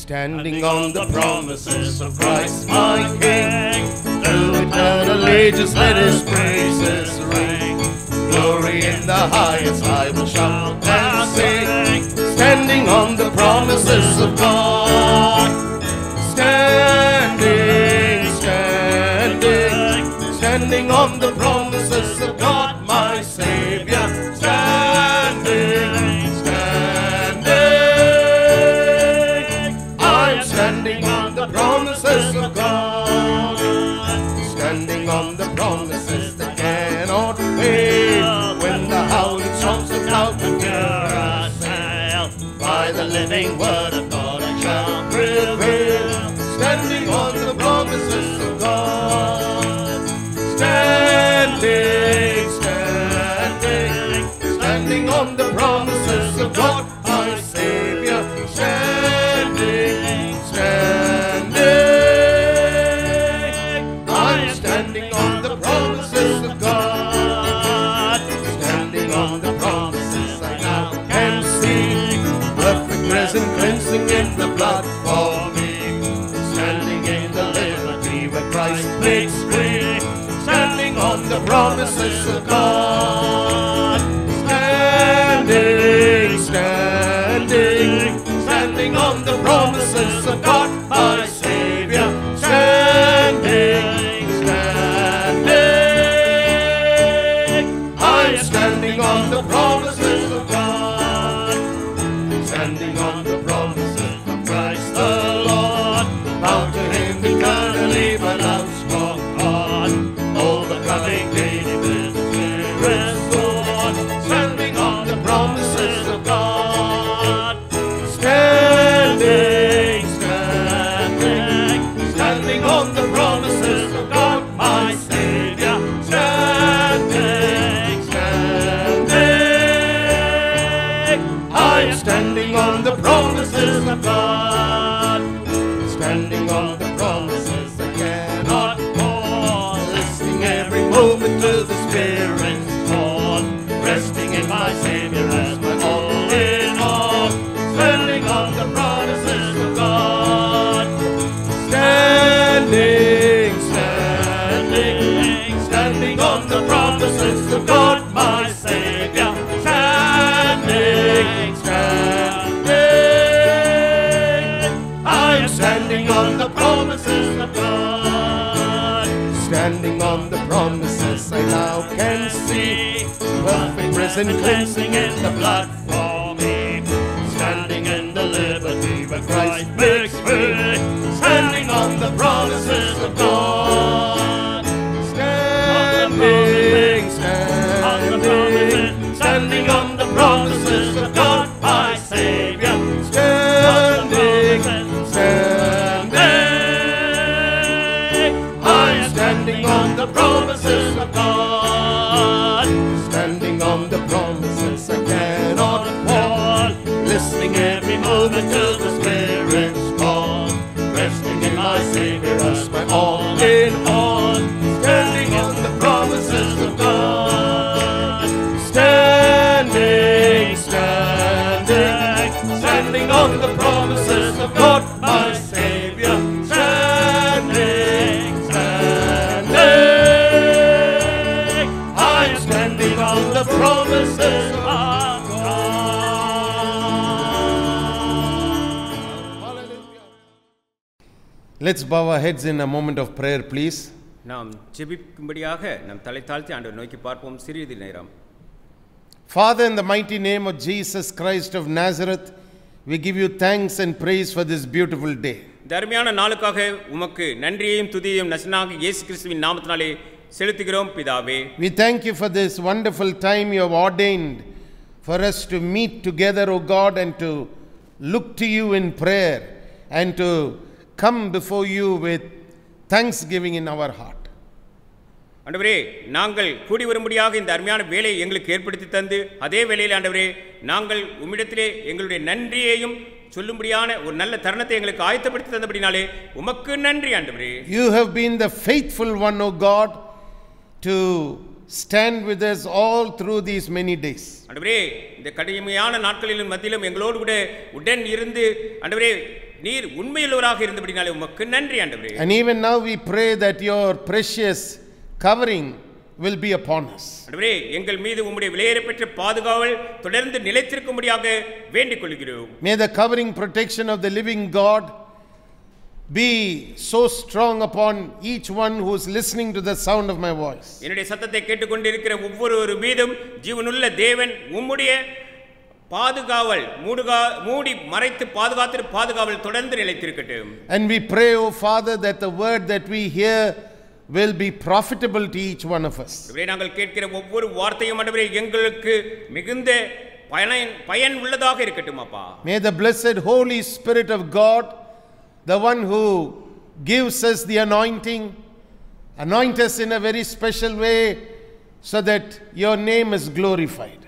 Standing on the promises of Christ my King, through eternal ages let His praises ring. Glory in the highest I will shout and sing, standing on the promises of God. Standing, standing, standing on the promises of God my Savior. Standing, standing, I'm standing on the promises of God. Standing on the promises that cannot fail. When the howling storms of doubt and fear assail, by the living word of God I shall prevail. Standing on the promises of God. Standing, standing, standing on the promises of God my Savior. Standing, standing, I'm standing on the promises of God. Standing on the promises I now can see, perfect present cleansing in the blood for me. Standing in the liberty where Christ makes free. Standing on the promises of God. Standing, standing, standing on the promises of God my Savior. Standing, standing, I'm standing on the promises of God. Standing on the promises of Christ the Lord, bound to Him eternally but outspoken on, overcoming daily with the Spirit's sword. Standing on the promises of God. Standing, standing, standing on the promises of God my Savior. Standing, standing, I'm standing on the promises of God. Standing on the promises I cannot fall, listening every moment to the Spirit's call, resting in my Savior as my all in all. Standing on the promises of God. Standing, standing, standing on the promises of God my Savior. Standing, standing, I'm standing on the promises of God. Standing on the promises I now can see, perfect present cleansing in the blood for me. Standing in the liberty where Christ makes free. Standing on the promises of God. Standing, standing, standing on the promises of God my Savior. Standing, standing, I'm standing on the promises of God. Standing on the promises I cannot fall, listening every moment to the Spirit's call, resting in my Savior as my all in all. Standing on the promises of God. Standing, standing, standing on the promises of God my Savior. Standing, standing, I'm standing on the promises of God. Let's bow our heads in a moment of prayer, please. நாம் ஜெபிக்கும்படியாக நாம் தலை தாழ்த்தி ஆண்டவரை நோக்கி பார்ப்போம் சிறிது நேரம். Father, in the mighty name of Jesus Christ of Nazareth, we give you thanks and praise for this beautiful day. தர்மியான நாளுக்காக உமக்கு நன்றியையும் துதியையும் நசனாக இயேசு கிறிஸ்துவின் நாமத்தினாலே செலுத்துகிறோம் பிதாவே. We thank you for this wonderful time you have ordained for us to meet together, O God, and to look to you in prayer and to come before you with thanksgiving in our heart. ஆண்டவரே, நாங்கள் கூடி வரும்படியாக இந்த அருமையான வேலையை எங்களுக்கு ஏற்படுத்தி தந்து, அதே வேளையில் ஆண்டவரே நாங்கள் உம்மிடத்திலே எங்களுடைய நன்றியையும் சொல்லும்படியான ஒரு நல்ல தருணத்தை எங்களுக்கு ஆயத்தப்படுத்தி தந்தபடினாலே உமக்கு நன்றி ஆண்டவரே. You have been the faithful one, O God, to stand with us all through these many days. ஆண்டவரே, இந்த கடுமையான நாட்களிலும் மத்தியிலும் எங்களோடு கூட உடன் இருந்து ஆண்டவரே நீர் உண்மையுள்ளவராக இருந்தபடினாலே உமக்கு நன்றி ஆண்டவரே. And even now we pray that your precious covering will be upon us. ஆண்டவரே எங்கள் மீது உம்முடைய விலையேறப்பெற்ற பாதுகாவல் தொடர்ந்து நிலைத்திருக்கும்படியாக வேண்டிக் கொள்கிறோம். May the covering protection of the living God be so strong upon each one who is listening to the sound of my voice. என்னுடைய சத்தத்தை கேட்டுக்கொண்டிருக்கிற ஒவ்வொரு மீதும் ஜீவனுள்ள தேவன் உம்முடைய பாதுகாவல் மூடி மறைத்து பாதுகாவல் தொடர்ந்து நிலைத்திருக்கட்டும். And we pray, O Father, that the word that we hear will be profitable to each one of us. நாங்கள் கேட்கிற ஒவ்வொரு வார்த்தையும் ஆண்டவரே எங்களுக்கு மிகுந்த பயன் உள்ளதாக இருக்கட்டும் அப்பா. May the blessed Holy Spirit of God, the one who gives us the anointing, anoint us in a very special way so that your name is glorified.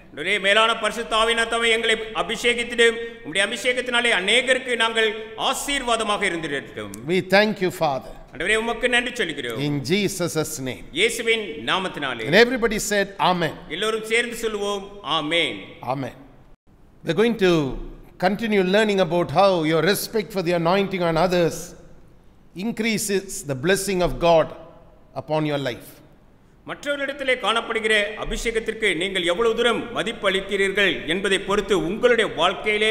மேலான பரிசுத்த ஆவியானவர் எங்களை அபிஷேகித்திடும். உம்முடைய அபிஷேகத்தினாலே அநேகருக்கு நாங்கள் ஆசீர்வாதமாக இருந்திருக்கிறோம். We thank you, Father. ஆண்டவரே உமக்கு நன்றி சொல்கிறோம். In Jesus' name. இயேசுவின் நாமத்தினாலே. And everybody said amen. எல்லோரும் சேர்ந்து சொல்வோம் ஆமென். Amen. We're going to continue learning about how your respect for the anointing on others increases the blessing of God upon your life. மற்றவர்களிடத்திலே காணப்படுகிற அபிஷேகத்திற்கு நீங்கள் எவ்வளவு தூரம் மதிப்பளிக்கிறீர்கள் என்பதை பொறுத்து உங்களுடைய வாழ்க்கையிலே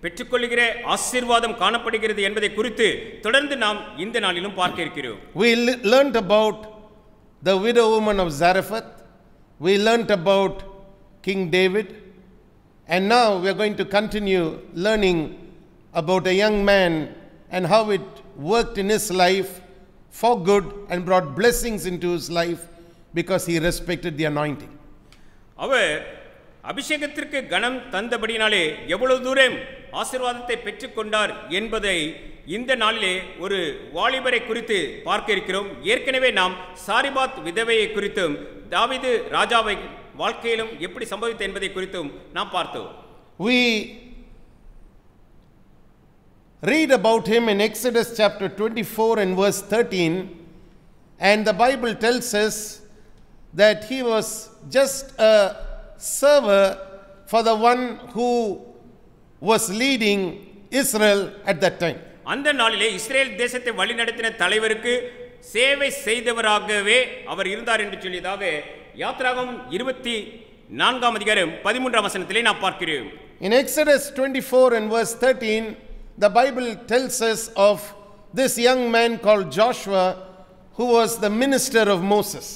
பெற்றுக்கொள்கிற ஆசீர்வாதம் காணப்படுகிறது என்பதை குறித்து தொடர்ந்து நாம் இந்த நாளிலும் பார்க்க இருக்கிறோம். We learned about the widow woman of Zarephath. We learned about King David. And now we are going to continue learning about a young man and how it worked in his life for good and brought blessings into his life because he respected the anointing. அவர் அபிஷேகத்திற்கு கனம் தந்தபடினாலே எவ்வளவு தூரம் ஆசீர்வாதத்தை பெற்றுக்கொண்டார் என்பதை இந்த நாளிலே ஒரு வாலிபரை குறித்து பார்க்க இருக்கிறோம். ஏற்கனவே நாம் சாரிபாத் விதவையை குறித்தும் தாவீது ராஜாவை வாழ்க்கையிலும் எப்படி சம்பவித்தது என்பதை குறித்தும் நாம் பார்த்தோம். We read about him in Exodus chapter 24 and verse 13, and the Bible tells us that he was just a server for the one who was leading Israel at that time. அந்த நாளிலே இஸ்ரேல் தேசத்தை வழிநடத்தின தலைவருக்கு சேவை செய்தவராகவே அவர் இருந்தார் என்று சொல்லியதாக யாத்ராகமம் 24ஆம் அதிகாரம் 13ஆம் வசனத்திலே நாம் பார்க்கிறோம். In Exodus 24 and verse 13, the Bible tells us of this young man called Joshua who was the minister of Moses.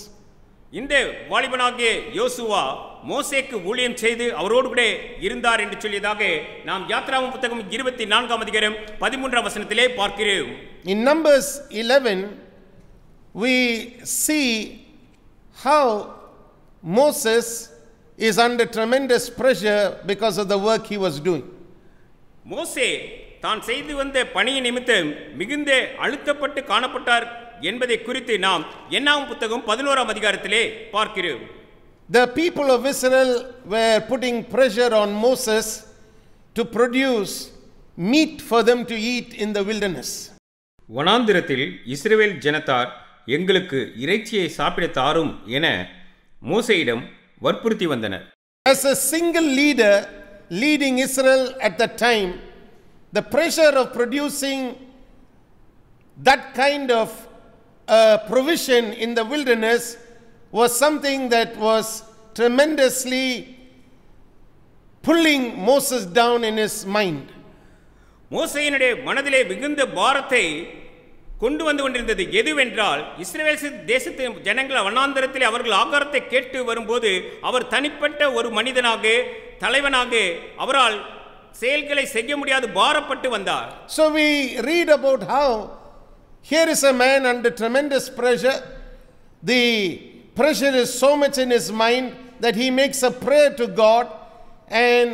இந்த வாலிபனாகிய யோசுவா மோசேக்கு ஊழியம் செய்து அவரோடு கூட இருந்தார் என்று சொல்லியதாக நாம் யாத்ராகமம் புத்தகம் 24ஆம் அதிகாரம் 13ஆம் வசனத்திலே பார்க்கிறோம். In Numbers 11 we see how Moses is under tremendous pressure because of the work he was doing. மோசே தான் செய்து வந்த பணியின் நிமித்தம் மிகுந்த அழுத்தப்பட்டு காணப்பட்டார் என்பதை குறித்து நாம் என்னாகும் புத்தகம் 11ஆம் அதிகாரத்திலே பார்க்கிறோம். The people of Israel were putting pressure on Moses to produce meat for them to eat in the wilderness. வனாந்திரத்தில் இஸ்ரவேல் ஜனத்தார் எங்களுக்கு இறைச்சியை சாப்பிட தாரும் என மோசேயிடம் வற்புறுத்தி வந்தனர். As a single leader leading Israel at that time, the pressure of producing that kind of provision in the wilderness was something that was tremendously pulling Moses down in his mind. மோசேயினுடைய மனதிலே மிகுந்த பாரத்தை கொண்டு வந்து கொண்டிருந்தது. எதுவென்றால் இஸ்ரவேல் தேசத்து ஜனங்கள் வனாந்தரத்தில் அவர்கள் ஆகாரத்தை கேட்டு வரும்போது அவர் தனிப்பட்ட ஒரு மனிதனாக தலைவனாக அவரால் செயல்களை செய்ய முடியாது பாரப்பட்டு வந்தார். So we read about how here is a man under tremendous pressure. The pressure is so much in his mind that he makes a prayer to God, and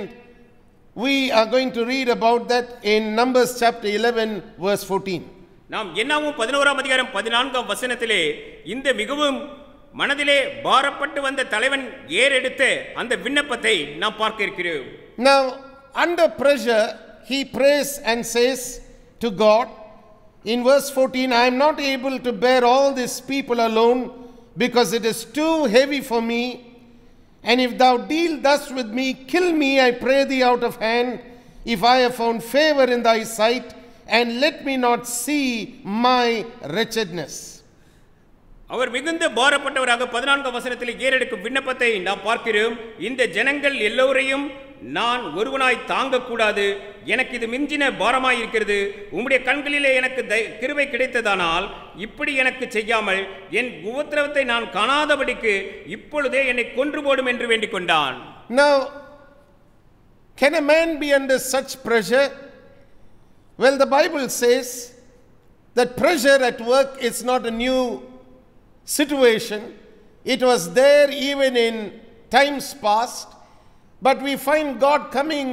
we are going to read about that in Numbers chapter 11 verse 14. நாம் என்னாகும் 11ஆம் அதிகாரம் 14ஆம் வசனத்திலே இந்த மிகவும் மனதிலே பாரப்பட்டு வந்த தலைவன் ஏறெடுத்த அந்த விண்ணப்பத்தை நாம் பார்க்க இருக்கிறோம். Now under pressure he prays and says to God in verse 14, I am not able to bear all these people alone, because it is too heavy for me. And if thou deal thus with me, kill me, I pray thee, out of hand, if I have found favor in thy sight, and let me not see my wretchedness. அவர் மிகுந்த பாரப்பட்டவராக 14 வசனத்தில் ஏறெடுக்கும் விண்ணப்பத்தை நாம் பார்க்கிறோம். இந்த ஜனங்கள் எல்லோரையும் நான் ஒருவனாய் தாங்கக்கூடாது, எனக்கு இது மிஞ்சின பாரமாய் இருக்கிறது. உம்முடைய கண்களிலே எனக்கு கிருபை கிடைத்ததானால் இப்படி எனக்கு செய்யாமல் என் உபத்திரவத்தை நான் காணாதபடிக்கு இப்பொழுதே என்னை கொன்று போடும் என்று வேண்டிக் கொண்டான். Now, can a man be under such pressure? Well, the Bible says that pressure at work is not a new situation. It was there even in times past, but we find God coming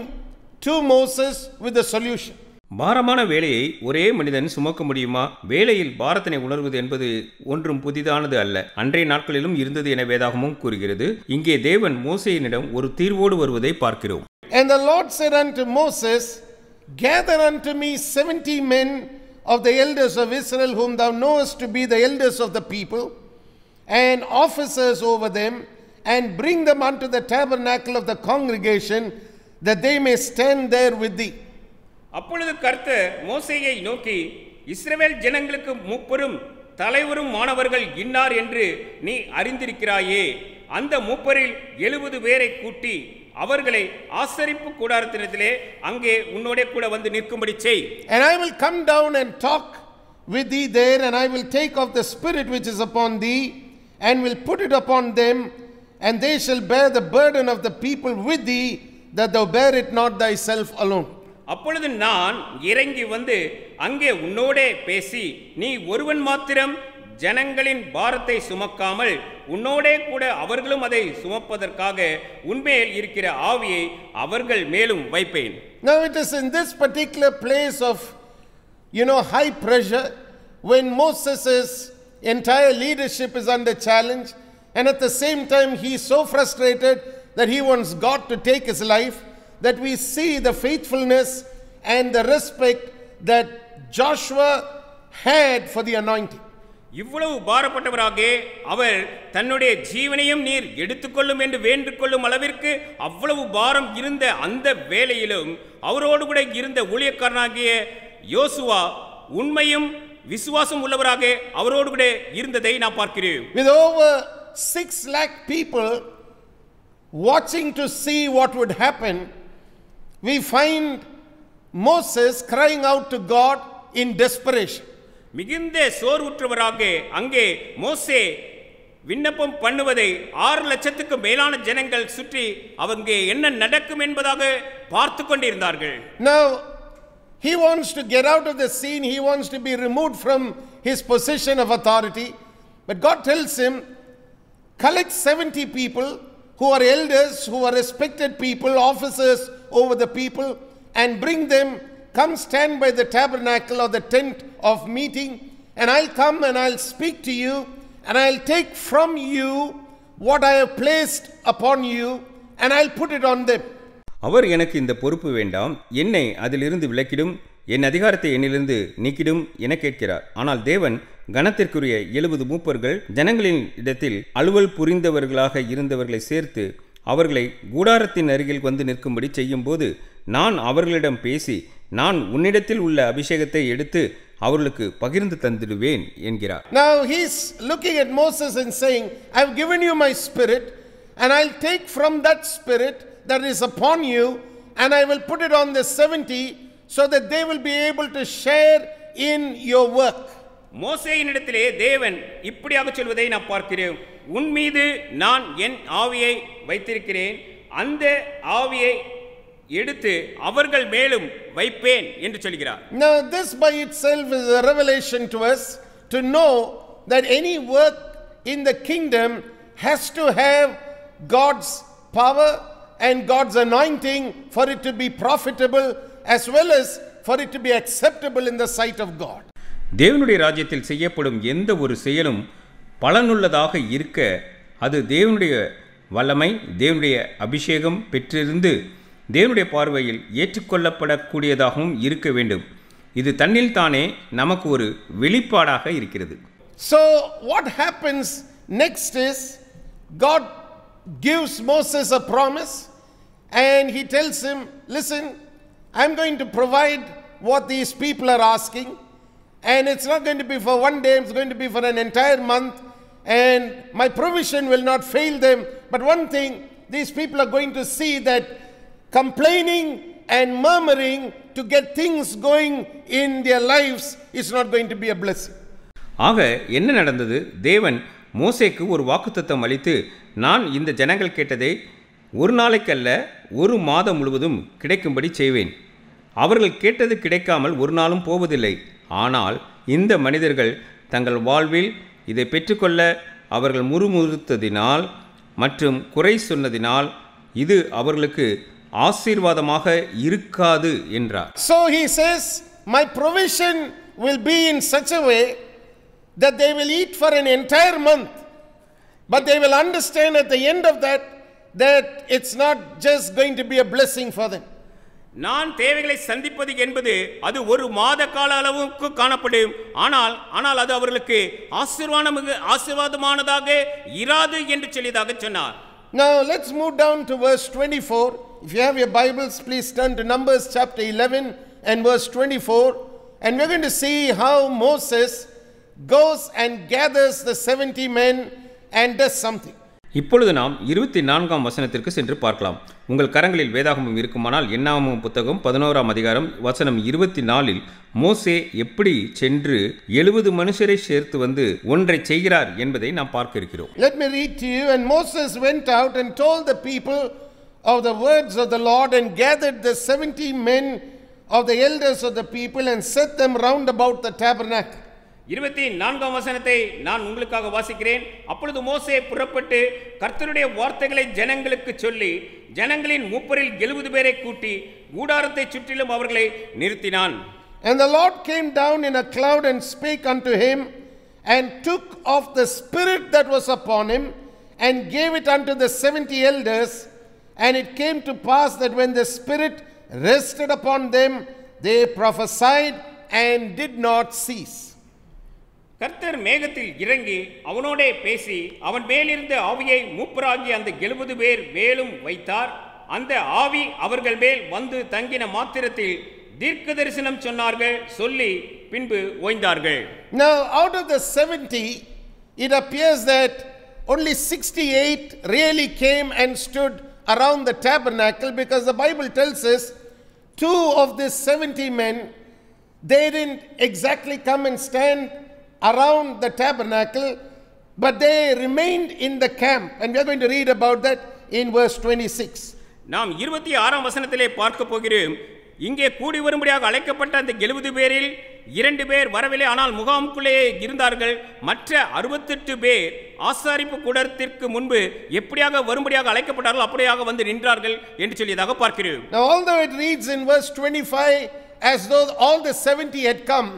to Moses with a solution. பாரமான வேலையை ஒரே மனிதன் சுமக்க முடியுமா? வேலையில் பாரத்தினை உணர்வது என்பது ஒன்றும் புதிதானது அல்ல, அன்றைய நாட்களிலும் இருந்தது என வேதாகமும் கூறுகிறது. இங்கே தேவன் மோசேயினிடம் ஒரு தீர்வோடு வருவதை பார்க்கிறோம். And the Lord said unto Moses, gather unto me 70 men of the elders of Israel, whom thou knowest to be the elders of the people, and officers over them, and bring them unto the tabernacle of the congregation, that they may stand there with thee. அப்பொழுது கர்த்தர் மோசேயை நோக்கி, இஸ்ரவேல் ஜனங்களுக்கு மூப்பரும் தலைவரும் மாணவர்கள் இன்னார் என்று நீ அறிந்திருக்கிறாயே, அந்த மூப்பரில் 70 பேரை கூட்டி அவர்களை ஆசரிப்பு கூடாரத்திலே அங்கே உன்னோடே கூட வந்து நிற்கும்படி செய். And I will come down and talk with thee there, and I will take of the spirit which is upon thee, and will put it upon them, and they shall bear the burden of the people with thee, that thou bear it not thyself alone. அப்பொழுது நான் இறங்கி வந்து அங்கே உன்னோடே பேசி, நீ ஒருவன் மாத்திரம் ஜனங்களின் பாரத்தை சுமக்காமல் உன்னோடே கூட அவர்களும் அதை சுமப்பதற்காக உன்மேல் இருக்கிற ஆவியை அவர்கள் மேலும் வைப்பேன். Now it is in this particular place of, high pressure, when Moses' entire leadership is under challenge, and at the same time he is so frustrated that he wants God to take his life, that we see the faithfulness and the respect that Joshua had for the anointing. இவ்வளவு பாரப்பட்டவராக அவர் தன்னுடைய ஜீவனையும் நீர் எடுத்துக்கொள்ளும் என்று வேண்டிக் கொள்ளும் அளவிற்கு அவ்வளவு பாரம் இருந்த அந்த வேளையிலும் அவரோடு கூட இருந்த ஊழியக்காரனாகிய யோசுவா உண்மையும் விசுவாசம் உள்ளவராக அவரோடு கூட இருந்ததை நான் பார்க்கிறேன். With over 6 lakh people watching to see what would happen, we find Moses crying out to God in desperation. மிகுந்த சோர்வுற்றவராக அங்கே மோசே விண்ணப்பம் பண்ணுவதை 6 லட்சத்துக்கு மேலான ஜனங்கள் சுற்றி அவங்க என்ன நடக்கும் என்பதாக பார்த்து கொண்டிருந்தார்கள். Now he wants to get out of the scene, he wants to be removed from his position of authority, but God tells him, collect 70 people who are elders, who are respected people, officers over the people, and bring them. Come stand by the tabernacle or the tent of meeting, and I'll come and I'll speak to you, and I'll take from you what I have placed upon you, and I'll put it on them. அவர் எனக்கு இந்த பொறுப்பு வேண்டாம், என்னை அதிலிருந்து விலக்கிடும், என் அதிகாரத்தை என்னிலிருந்து நீக்கிடும் என கேட்கிறார். ஆனால் தேவன் கனத்திற்குரிய 70 மூப்பர்கள் ஜனங்களின் இடத்தில் அலுவல் புரிந்தவர்களாக இருந்தவர்களை சேர்த்து அவர்களை கூடாரத்தின் அருகில் வந்து நிற்கும்படி செய்யும்போது நான் அவர்களிடம் பேசி, நான் உன்னிடத்தில் உள்ள அபிஷேகத்தை எடுத்து அவர்களுக்கு பகிர்ந்து தந்திடுவேன் என்கிறார். Now he's looking at Moses and saying, I've given you my spirit, and I'll take from that spirit that is upon you, and I will put it on the 70, so that they will be able to share in your work. மோசேயினிடத்திலே தேவன் இப்படியாக சொல்வதை நான் பார்க்கிறேன். உன் மீது நான் என் ஆவியை வைத்திருக்கிறேன், அந்த ஆவியை எடுத்து அவர்கள் மேலும் வைப்பேன் என்று சொல்கிறார். Now this by itself is a revelation to us to know that any work in the kingdom has to have God's power and God's anointing for it to be profitable, as well as for it to be acceptable in the sight of God. தேவனுடைய ராஜ்யத்தில் செய்யப்படும் எந்த ஒரு செயலும் பலனுள்ளதாக இருக்க அது தேவனுடைய வல்லமை, தேவனுடைய அபிஷேகம் பெற்றிருந்து தேவனுடைய பார்வையில் ஏற்றுக்கொள்ளப்படக்கூடியதாகவும் இருக்க வேண்டும். இது தன்னில் தானே நமக்கு ஒரு வெளிப்பாடாக இருக்கிறது. So what happens next is God gives Moses a promise, and he tells him, listen, I'm going to provide what these people are asking. And it's not going to be for one day, it's going to be for an entire month. And my provision will not fail them. But one thing, these people are going to see that complaining and murmuring to get things going in their lives is not going to be a blessing. ஆக என்ன நடந்தது? தேவன் மோசேக்கு ஒரு வாக்குத்தத்தம் அளித்து, நான் இந்த ஜனங்கள் கேட்டதை ஒரு நாளைக்கல்ல ஒரு மாதம் முழுவதும் கிடைக்கும்படி செய்வேன். அவர்கள் கேட்டது கிடைக்காமல் ஒரு நாளும் போவதில்லை. ஆனால் இந்த மனிதர்கள் தங்கள் வாழ்வில் இதை பெற்றுக்கொள்ள அவர்கள் முறுமுறுத்ததினால் மற்றும் குறை சொன்னதினால் இது அவர்களுக்கு ஆசீர்வாதமாக இருக்காது என்றார். So he says, my provision will be in such a way that they will eat for an entire month, but they will understand at the end of that it's not just going to be a blessing for them. நான் தேவைகளை சந்திப்பது என்பது அது ஒரு மாத கால அளவுக்கு காணப்படும். ஆனால் அது அவர்களுக்கு ஆசீர்வாதமானதாக இராது என்று சொல்லியதாக சொன்னார். Now let's move down to verse 24. If you have your Bibles, please turn to Numbers chapter 11 and verse 24. And we're going to see how Moses goes and gathers the 70 men and does something. இப்பொழுது நாம் 24ஆம் வசனத்திற்கு சென்று பார்க்கலாம். உங்கள் கரங்களில் வேதாகமம் இருக்குமானால் என்னாகமம் புத்தகம் 11ஆம் அதிகாரம் வசனம் 24இல் மோசே எப்படி சென்று 70 மனுஷரை சேர்த்து வந்து ஒன்றை செய்கிறார் என்பதை நாம் பார்க்க இருக்கிறோம். Let me read to you. And Moses went out and told the people of the words of the Lord and gathered the 70 men of the elders of the people and set them round about the tabernacle. 24ஆம் வசனத்தை நான் உங்களுக்காக வாசிக்கிறேன். அப்பொழுது மோசே புறப்பட்டு கர்த்தருடைய வார்த்தைகளை ஜனங்களுக்கு சொல்லி ஜனங்களின் மூப்பரில் 70 பேரை கூட்டி கூடாரத்தை சுற்றிலும் அவர்களை நிறுத்தினான். And the Lord came down in a cloud and spake unto him and took off the spirit that was upon him and gave it unto the 70 elders. And it came to pass that when the spirit rested upon them, they prophesied and did not cease. கர்த்தர் மேகத்தில் இறங்கி அவனோடே பேசி அவன் மேலிருந்த ஆவியை மூப்பராகி அந்த 70 பேர் மேலும் வைத்தார். அந்த ஆவி அவர்கள் மேல் வந்து தங்கின மாத்திரத்தில் தீர்க்க தரிசனம் சொன்னார்கள், சொல்லி பின்பு ஓய்ந்தார்கள். Now out of the 70, it appears that only 68 really came and stood around the tabernacle, because the Bible tells us 2 of these 70 men, they didn't exactly come and stand around the tabernacle, but they remained in the camp, and we are going to read about that in verse 26. நாம் 26ஆம் வசனத்திலே பார்க்க போகிறோம். இங்கே கூடி வரும்படியாக அழைக்கப்பட்ட அந்த 70 பேரில் 2 பேர் வரவில்லை, ஆனால் முகாமுக்குள்ளே இருந்தார்கள். மற்ற 68 பேர் ஆசாரிப்பு கூடத்திற்கு முன்பு எப்படியாக வரும்படியாக அழைக்கப்பட்டார்கள் அப்படியாக வந்து நின்றார்கள் என்று சொல்லியதாக பார்க்கிறோம். Now although it reads in verse 25 as though all the 70 had come,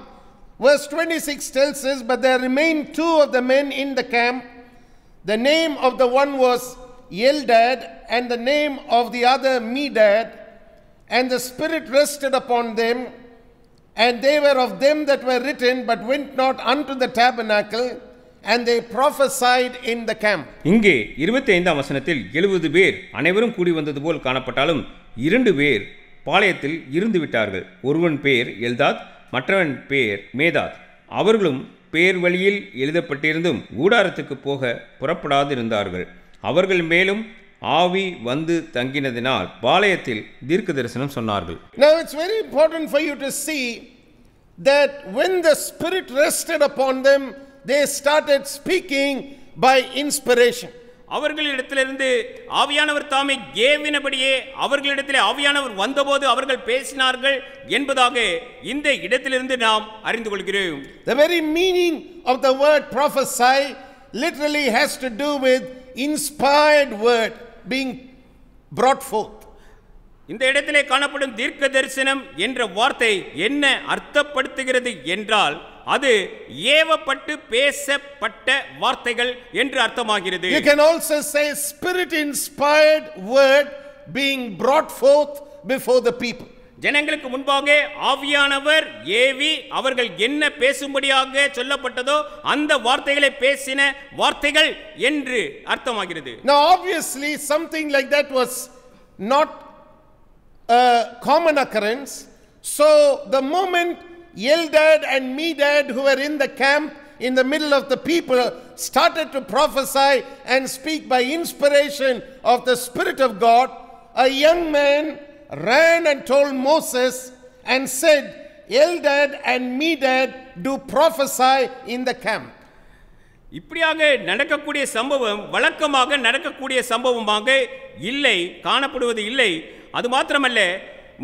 verse 26 tells us, but there remained 2 of the men in the camp. The name of the one was Eldad and the name of the other Medad. And the Spirit rested upon them, and they were of them that were written, but went not unto the tabernacle, and they prophesied in the camp. இங்கே 25ஆம் வசனத்தில் 70 பேர் அனைவரும் கூடி வந்தது போல் காணப்பட்டாலும் 2 பேர் பாளையத்தில் இருந்து விட்டார்கள். ஒருவன் பேர் எல்தாத், மற்றவன் பேர் மேதாத். அவர்களும் பேர் வழியில் எழுதப்பட்டிருந்தும் கூடாரத்துக்கு போக புறப்படாதிருந்தார்கள். அவர்கள் மேலும் ஆவி வந்து தங்கினதினால் பாளையத்தில் தீர்க்க தரிசனம் சொன்னார்கள். Now it's very important for you to see that when the Spirit rested upon them, they started speaking by inspiration. அவர்களிடத்திலிருந்து ஆவியானவர் தாமே ஏவினபடியே அவர்களிடத்திலே ஆவியானவர் வந்தபோது அவர்கள் பேசினார்கள் என்பதாக இந்த இடத்திலிருந்து நாம் அறிந்து கொள்கிறோம். The very meaning of the word prophesy literally has to do with inspired word being brought forth. இந்த இடத்திலே காணப்படும் தீர்க்க தரிசனம் என்ற வார்த்தை என்ன அர்த்தப்படுத்துகிறது என்றால் அது ஏவப்பட்டு பேசப்பட்ட வார்த்தைகள் என்று அர்த்தமாகிறது. You can also say spirit inspired word being brought forth before the people. ஜனங்களுக்கு முன்பாக ஆவியானவர் ஏவி அவர்கள் என்ன பேசும்படியாக சொல்லப்பட்டதோ அந்த வார்த்தைகளை பேசின வார்த்தைகள் என்று அர்த்தமாகிறது. Now obviously something like that was not a common occurrence, So the moment Eldad and Medad, who were in the camp in the middle of the people, started to prophesy and speak by inspiration of the Spirit of God, a young man ran and told Moses and said, Eldad and Medad do prophesy in the camp. இப்படியாக நடக்கக்கூடிய சம்பவம் வழக்கமாக நடக்கக்கூடிய சம்பவமாக இல்லை, காணப்படுவது இல்லை. அது மாத்திரமல்ல,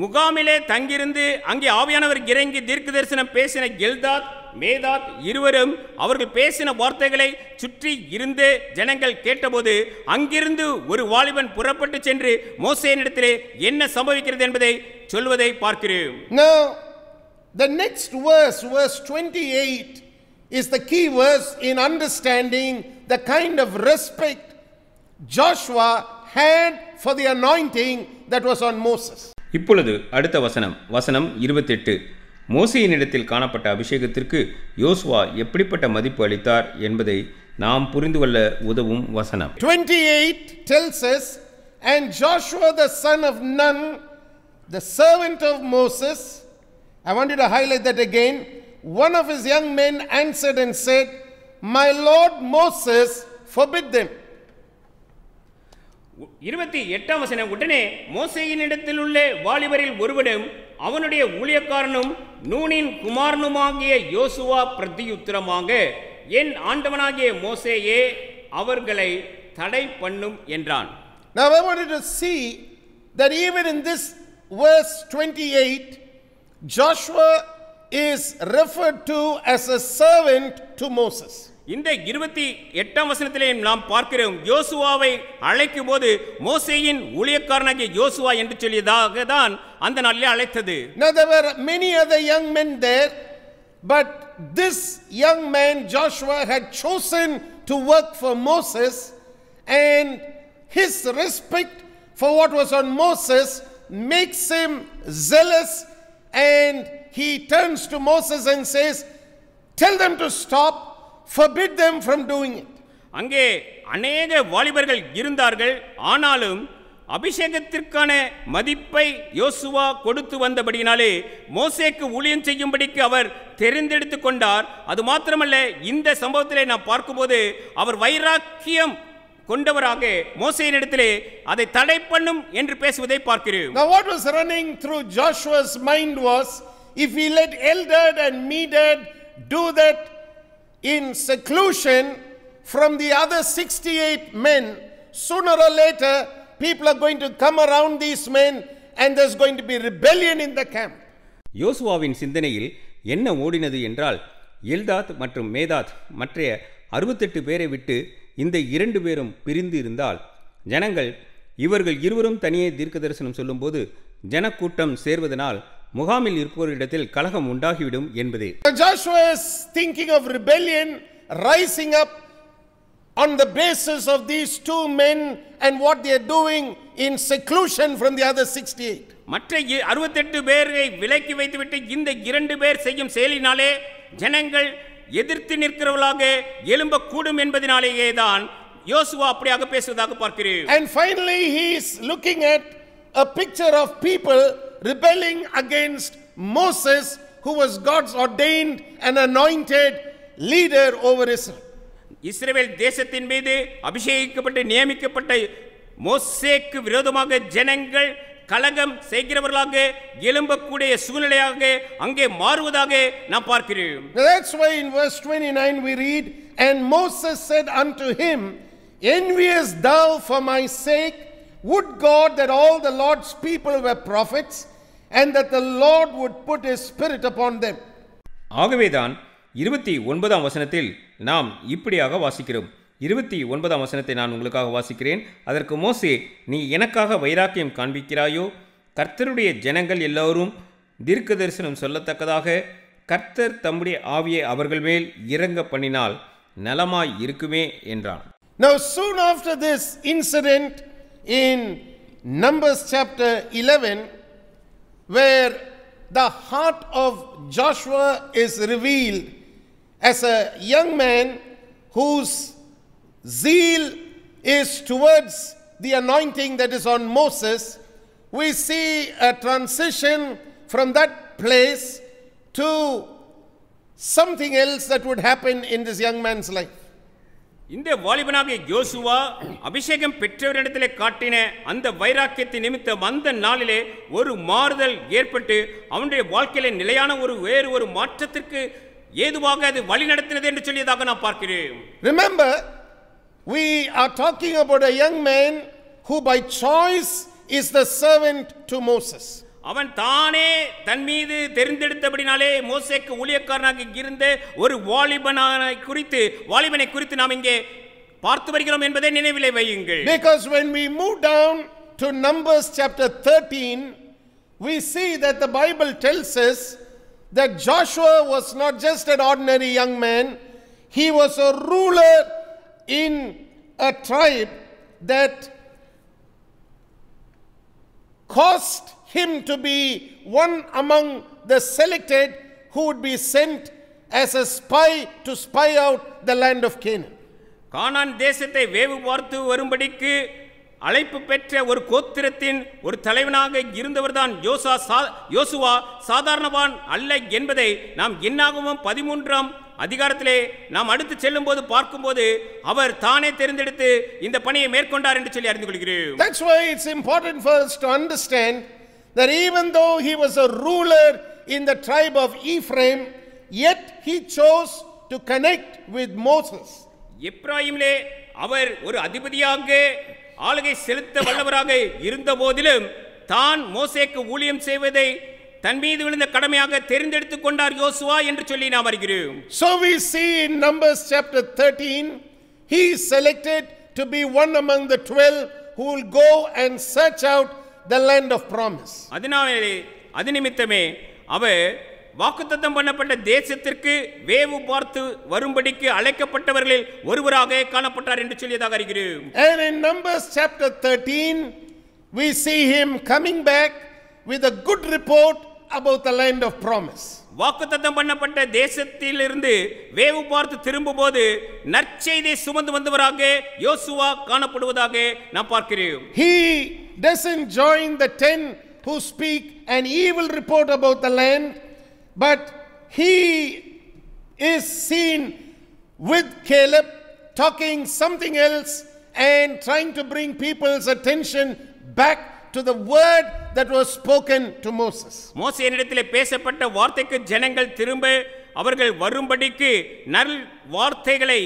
முகாமிலே தங்கியிருந்து அங்கே ஆவியானவர் இறங்கி தீர்க்க தரிசனம் பேசின எல்தாத் மேதாத் இருவரும் அவர்கள் பேசின வார்த்தைகளை சுற்றி இருந்து ஜனங்கள் கேட்டபோது அங்கிருந்து ஒரு வாலிபன் புறப்பட்டு சென்று மோசேயினிடத்திலே என்ன சம்பவிக்கிறது என்பதை சொல்வதை பார்க்கிறோம். Now the next verse, verse 28, is the key verse in understanding the kind of respect Joshua had for the anointing that was on Moses. இப்பொழுது அடுத்த வசனம், வசனம் 28. மோசேயினிடத்தில் காணப்பட்ட அபிஷேகத்திற்கு யோசுவா எப்படிப்பட்ட மதிப்பு அளித்தார் என்பதை நாம் புரிந்து கொள்ள உதவும் வசனம். 28 tells us, and Joshua the son of Nun, the servant of Moses, I want you to highlight that again. One of his young men answered and said, my lord Moses forbid them. 28 வசனம், உடனே மோசேயினிடத்தில் உள்ள வாலிபரில் ஒருவனும் அவனுடைய ஊழியக்காரனும் நூனின் குமாரனுமாகிய யோசுவா பிரதியுத்தரமாக, என் ஆண்டவனாகிய மோசேயே அவர்களை தடை பண்ணும் என்றான். Now I wanted to see that even in this verse 28, Joshua is referred to as a servant to Moses. இந்த 28 வசனத்திலே நாம் பார்க்கிறோம், யோசுவாவை அழைக்கும் போது மோசேயின் ஊழியக்காரனாகிய யோசுவா என்று சொல்லியதாக தான் அந்த நாளிலே அழைத்தது. Now there were many other young men there, but this young man Joshua had chosen to work for Moses, and his respect for what was on Moses makes him zealous, and he turns to Moses and says, tell them to stop, forbid them from doing it. அங்கே அநேக வாலிபர்கள் இருந்தார்கள், ஆனாலும் அபிஷேகத்திற்கான மதிப்பை யோசுவா கொடுத்து வந்தபடியினாலே மோசேக்கு ஊழியம் செய்யும்படிக்கு அவர் தெரிந்தெடுத்து கொண்டார். அது மாத்திரமல்ல, இந்த சம்பவத்திலே நாம் பார்க்கும்போது அவர் வைராக்கியம் கொண்டவராக மோசேயினிடத்திலே அதை தடை பண்ணும் என்று பேசுவதை பார்க்கிறோம். Now what was running through Joshua's mind was, if he let Eldad and Medad do that in seclusion from the other 68 men, sooner or later people are going to come around these men and there's going to be rebellion in the camp. யோசுவாவின் சிந்தனையில் என்ன ஓடினது என்றால், Eldad மற்றும் Medad மற்ற 68 பேரை விட்டு இந்த 2 பேரும் பிரிந்து இருந்தால் ஜனங்கள் இவர்கள் இருவரும் தனியே தீர்க்க தரிசனம் சொல்லும்போது ஜனக்கூட்டம் சேர்வதனால் முகாமில் இருப்போரிடத்தில் கலகம் உண்டாகிவிடும் என்பதே. Joshua is thinking of rebellion rising up on the basis of these 2 men and what they are doing in seclusion from the other 68. மற்ற 68 பேரை விலக்கி வைத்துவிட்டு இந்த 2 பேர் செய்யும் செயலினாலே ஜனங்கள் எதிர்த்து நிற்கிறவர்களாக எழும்ப கூடும் என்பதனாலேயே தான் யோசுவா அப்படியாக பேசுவதாக பார்க்கிறேன். And finally he is looking at a picture of people rebelling against Moses, who was God's ordained and anointed leader over Israel. இஸ்ரவேல் தேசத்தின் மீது அபிஷேகிக்கப்பட்டு நியமிக்கப்பட்ட மோசேக்கு விரோதமாக ஜனங்கள் கலகம் செய்கிறவர்களாக எழும்பக்கூடிய சூழ்நிலையாக அங்கே மாறுவதாக நாம் பார்க்கிறோம். That's why in verse 29 we read, and Moses said unto him, envious thou for my sake? Would God that all the Lord's people were prophets, and that the Lord would put his spirit upon them. ஆகவேதான் 29ஆம் வசனத்தில் நாம் இப்படியாக வாசிக்கிறோம். 29ஆம் வசனத்தை நான் உங்களுக்காக வாசிக்கிறேன். அதற்கு மோசே, நீ எனக்காக வைராக்கியம் காண்பிக்கிறாயோ? கர்த்தருடைய ஜனங்கள் எல்லோரும் தீர்க்க தரிசனம் சொல்லத்தக்கதாக கர்த்தர் தம்முடைய ஆவியை அவர்கள் மேல் இறங்க பண்ணினால் நலமாய் இருக்குமே என்றான். Now soon after this incident in Numbers chapter 11, where the heart of Joshua is revealed as a young man whose zeal is towards the anointing that is on Moses, we see a transition from that place to something else that would happen in this young man's life. இந்த வாலிபனாகிய யோசுவா அபிஷேகம் பெற்றவரிடத்திலே காட்டின அந்த வைராக்கியத்தின் நிமித்தம் அந்த நாளிலே ஒரு மாறுதல் ஏற்பட்டு அவனுடைய வாழ்க்கையிலே நிலையான வேறு ஒரு மாற்றத்திற்கு ஏதுவாக அது வழி நடத்தினது என்று சொல்லியதாக நான் பார்க்கிறேன். Remember, we are talking about a young man who by choice is the servant to Moses. அவன் தானே தன் மீது தெரிந்தெடுத்தபடினாலே மோசேக்கு ஊழியக்காரனாக இருந்த ஒரு வாலிபனை குறித்து நாம் இங்கே பார்த்து வருகிறோம் என்பதை நினைவிலே வையுங்கள். Because when we move down to Numbers chapter 13, we see that the Bible tells us that Joshua was not just an ordinary young man, he was a ruler in a tribe that caused him to be one among the selected who would be sent as a spy to spy out the land of Canaan. கானான் தேசத்தை வேவு பார்த்து வரும்படிக்கு அழைப்பு பெற்ற ஒரு கோத்திரத்தின் ஒரு தலைவனாக இருந்தவர்தான் யோசுவா சாதாரணவான் அல்ல என்பதை நாம் என்னாகமம் 13ஆம் அதிகாரத்திலே நாம் அடுத்து செல்லும் போது பார்க்கும்போது அவர் தானே தெரிந்தெடுத்து இந்த பணியை மேற்கொண்டார் என்று சொல்லி அறிந்து கொள்கிறோம். That's why it's important for us to understand that even though he was a ruler in the tribe of Ephraim, yet he chose to connect with Moses. எப்ராயிமிலே அவர் ஒரு அதிபதியாக ஆளுகை செலுத்த வல்லவராக இருந்த போதிலும் தான் மோசேக்கு ஊழியம் செய்வதை தன் மீது விழுந்த கடமையாக தெரிந்தெடுத்துக் கொண்டார் யோசுவா என்று சொல்லி நாம் அறிகிறோம். So we see in Numbers chapter 13, he is selected to be one among the 12 who will go and search out the land of promise. அது நிமித்தமே அவர் வாக்குத்தத்தம் பண்ணப்பட்ட தேசத்திற்கு வேவு பார்த்து வரும்படிக்கு அழைக்கப்பட்டவர்களில் ஒருவராக காணப்பட்டார் என்று சொல்லியதாக அறிகிறோம். And in Numbers chapter 13, we see him coming back with a good report about the land of promise. வாக்குத்தத்தம் பண்ணப்பட்ட தேசத்திலிருந்து வேவு பார்த்து திரும்பும்போது நற்செய்தியை சுமந்து வந்தவராக யோசுவா காணப்படுவதாக நாம் பார்க்கிறோம். He doesn't join the 10 who speak an evil report about the land, but he is seen with Caleb talking something else and trying to bring people's attention back to the word that was spoken to Moses. மோசேயினிடத்திலே பேசப்பட்ட வார்த்தைக்கு ஜனங்கள் திரும்ப அவர்கள் வரும்படிக்கு நல் வார்த்தைகளை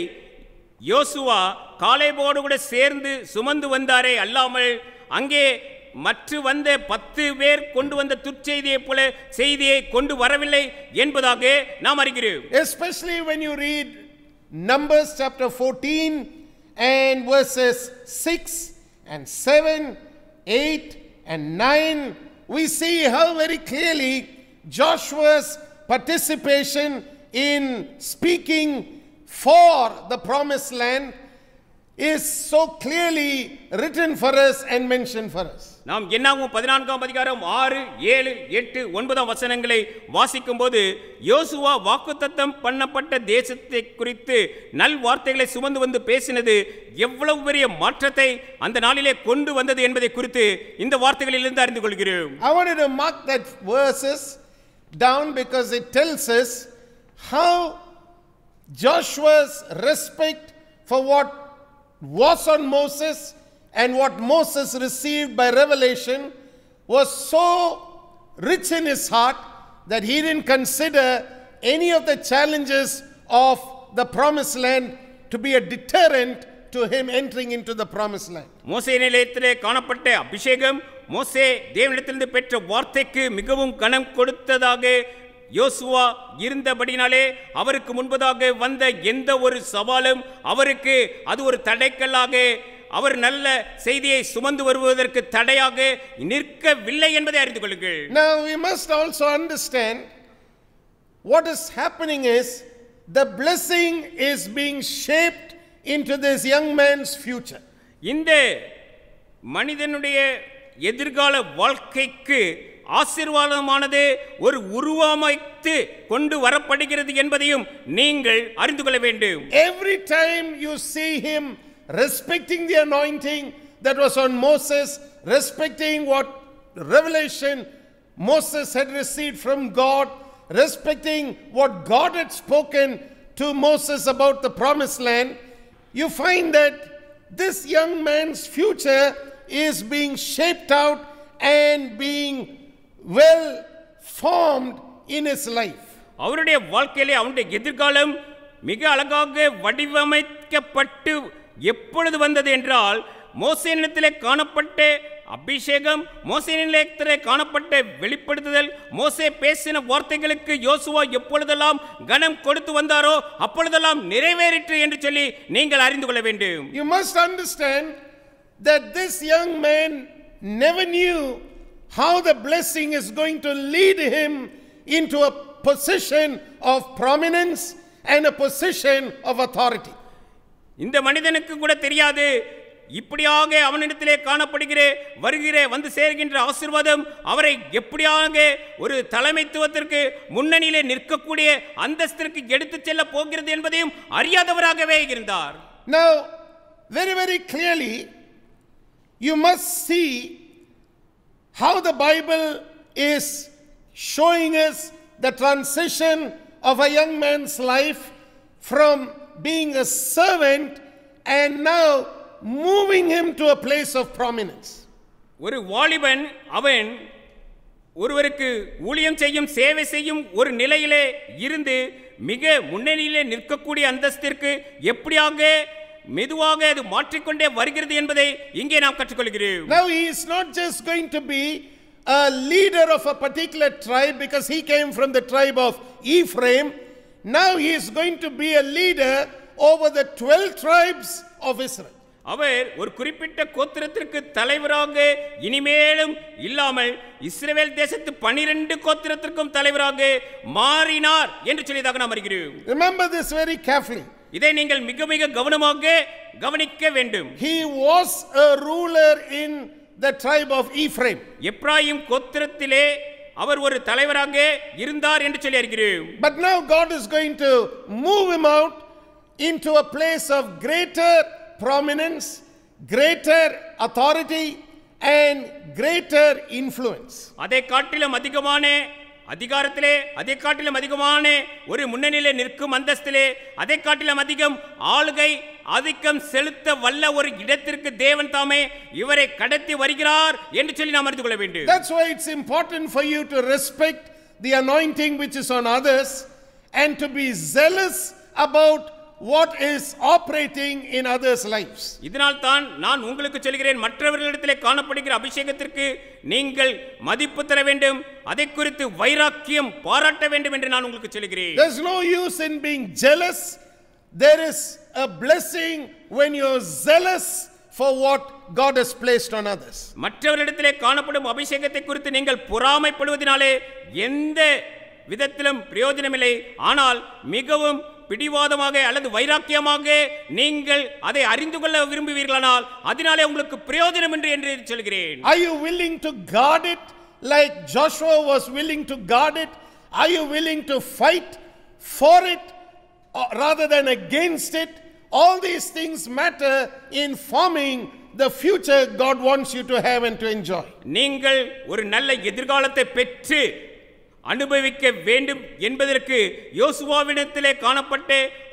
யோசுவா காலேபோடு கூட சேர்ந்து சுமந்து வந்தாரே அல்லாமல் அங்கே மற்ற வந்த 10 பேர் கொண்டு வந்த துர்ச்செய்தியை போல செய்தியை கொண்டு வரவில்லை என்பதாக நாம் அறிகிறோம். Especially when you read Numbers chapter 14 and verses 6 and 7, 8 and 9, we see how very clearly Joshua's participation in speaking for the promised land is so clearly written for us and mentioned for us. நாம் என்னாகும் 14ஆம் அதிகாரம் 6, 7, 8, 9 வசனங்களை வாசிக்கும் போது யோசுவா வாக்குத்தத்தம் பண்ணப்பட்ட தேசத்தை குறித்து நல் வார்த்தைகளை சுமந்து வந்து பேசினது எவ்வளவு பெரிய மாற்றத்தை அந்த நாளிலே கொண்டு வந்தது என்பதை குறித்து இந்த வார்த்தைகளிலிருந்து அறிந்து கொள்கிறோம். I wanted to mark that verses down because it tells us how Joshua's respect for what was on Moses and what Moses received by revelation was so rich in his heart that he didn't consider any of the challenges of the promised land to be a deterrent to him entering into the promised land. மோசே நிலையத்திலே காணப்பட்ட அபிஷேகம் மோசே தேவனிடத்திலிருந்து பெற்ற வார்த்தைக்கு மிகவும் கனம் கொடுத்ததாக யோசுவா இருந்தபடினாலே அவருக்கு முன்பதாக வந்த எந்த ஒரு சவாலும் அவருக்கு அது ஒரு தடைக்கல்லாக அவர் நல்ல செய்தியை சுமந்து வருவதற்கு தடையாக நிற்கவில்லை என்பதை அறிந்து கொள்ளுங்கள். Now we must also understand what is happening is the blessing is being shaped into this young man's future. இந்த மனிதனுடைய எதிர்கால வாழ்க்கைக்கு ஆசீர்வாதமானது ஒரு உருவமைத்து கொண்டு வரப்படுகிறது என்பதையும் நீங்கள் அறிந்து கொள்ள வேண்டும். Every time you see him respecting the anointing that was on Moses, respecting what revelation Moses had received from God, respecting what God had spoken to Moses about the promised land, you find that this young man's future is being shaped out and being well formed in his life. அவருடைய வாழ்க்கையிலே அவருடைய எதிர்காலம் மிக அழகாக வடிவமைக்கப்பட்டு எப்பொழுது வந்தது என்றால், மோசேயினிடத்திலே காணப்பட்ட அபிஷேகம், மோசேயினிடத்திலே காணப்பட்ட வெளிப்படுத்துதல், மோசே பேசின வார்த்தைகளுக்கு யோசுவா எப்பொழுதெல்லாம் கனம் கொடுத்து வந்தாரோ அப்பொழுதெல்லாம் நிறைவேறிற்று என்று சொல்லி நீங்கள் அறிந்து கொள்ள வேண்டும். You must understand that this young man never knew how the blessing is going to lead him into a position of prominence and a position of authority. இந்த மனிதனுக்கு கூட தெரியாது இப்படியாக அவனிடத்திலே காணப்படுகிற வந்து சேர்கின்ற ஆசீர்வாதம் அவரை எப்படியாக ஒரு தலைமைத்துவத்திற்கு முன்னணியிலே நிற்கக்கூடிய அந்தஸ்திற்கு எடுத்துச் செல்ல போகிறது என்பதையும் அறியாதவராகவே இருந்தார். Now, very, very clearly, you must see how the Bible is showing us the transition of a young man's life from being a servant and now moving him to a place of prominence. ஒரு வாலிபன் அவன் ஒருவருக்கு ஊழியம் செய்யும் சேவை செய்யும் ஒரு நிலையிலே இருந்து மிக முன்னணியிலே நிற்கக்கூடிய அந்தஸ்திற்கு எப்படியாக மெதுவாக அது மாற்றிக்கொண்டே வருகிறது என்பதை இங்கே நாம் கற்றுக்கொள்கிறோம். Now he is not just going to be a leader of a particular tribe because he came from the tribe of Ephraim. Now he is going to be a leader over the 12 tribes of Israel. அவர் ஒரு குறிப்பிட்ட கோத்திரத்திற்கு தலைவராக இனிமேலும் இல்லாமல் இஸ்ரவேல் தேசத்து 12 கோத்திரத்திற்கும் தலைவராக மாறினார் என்று சொல்லியதாக நாம் அறிகிறோம். Remember this very carefully. இதை நீங்கள் மிக மிக கவனமாக கவனிக்க வேண்டும். He was a ruler in the tribe of Ephraim. Ephraim கோத்திரத்திலே அவர் ஒரு தலைவராக இருந்தார் என்று சொல்லி அறிகிறோம். But now God is going to move him out into a place of greater prominence, greater authority and greater influence. அதை காட்டிலும் அதிகமான அதிகாரத்திலே, அதை காட்டிலும் அதிகமான ஒரு முன்னணியிலே நிற்கும் அந்தஸ்திலே, அதை காட்டிலும் அதிகம் ஆளுகை ஆதிக்கம் செலுத்த வல்ல ஒரு இடத்திற்கு தேவன் தாமே இவரை கடத்தி வருகிறார் என்று சொல்லி நாம் அறிந்து கொள்ள வேண்டும். That's why it's important for you to respect the anointing which is on others and to be zealous about what is operating in others' lives. இதனால் தான் நான் உங்களுக்கு சொல்கிறேன், மற்றவர்களிடத்திலே காணப்படுகிற அபிஷேகத்திற்கு நீங்கள் மதிப்பு தர வேண்டும், அதை குறித்து வைராக்கியம் பாராட்ட வேண்டும் என்று நான் உங்களுக்கு சொல்கிறேன். There's no use in being jealous. There is a blessing when you're zealous for what God has placed on others. மற்றவர்களிடத்திலே காணப்படும் அபிஷேகத்தை குறித்து நீங்கள் பொறாமைப்படுவதினாலே எந்த விதத்திலும் பிரயோஜனமில்லை. ஆனால் மிகவும் பிடிவாதமாக அல்லது வைராக்கியமாக நீங்கள் அதை அறிந்து கொள்ள விரும்புவீர்களானால் அதனாலே உங்களுக்கு பிரயோஜனம் என்று சொல்கிறேன். Are you willing to guard it like Joshua was willing to guard it? Are you willing to fight for it rather than against it? All these things matter in forming the future God wants you to have and to enjoy. நீங்கள் ஒரு நல்ல எதிர்காலத்தை பெற்று அனுபவிக்க வேண்டும் என்பதற்கு யோசுவாவிடத்திலே காணப்பட்ட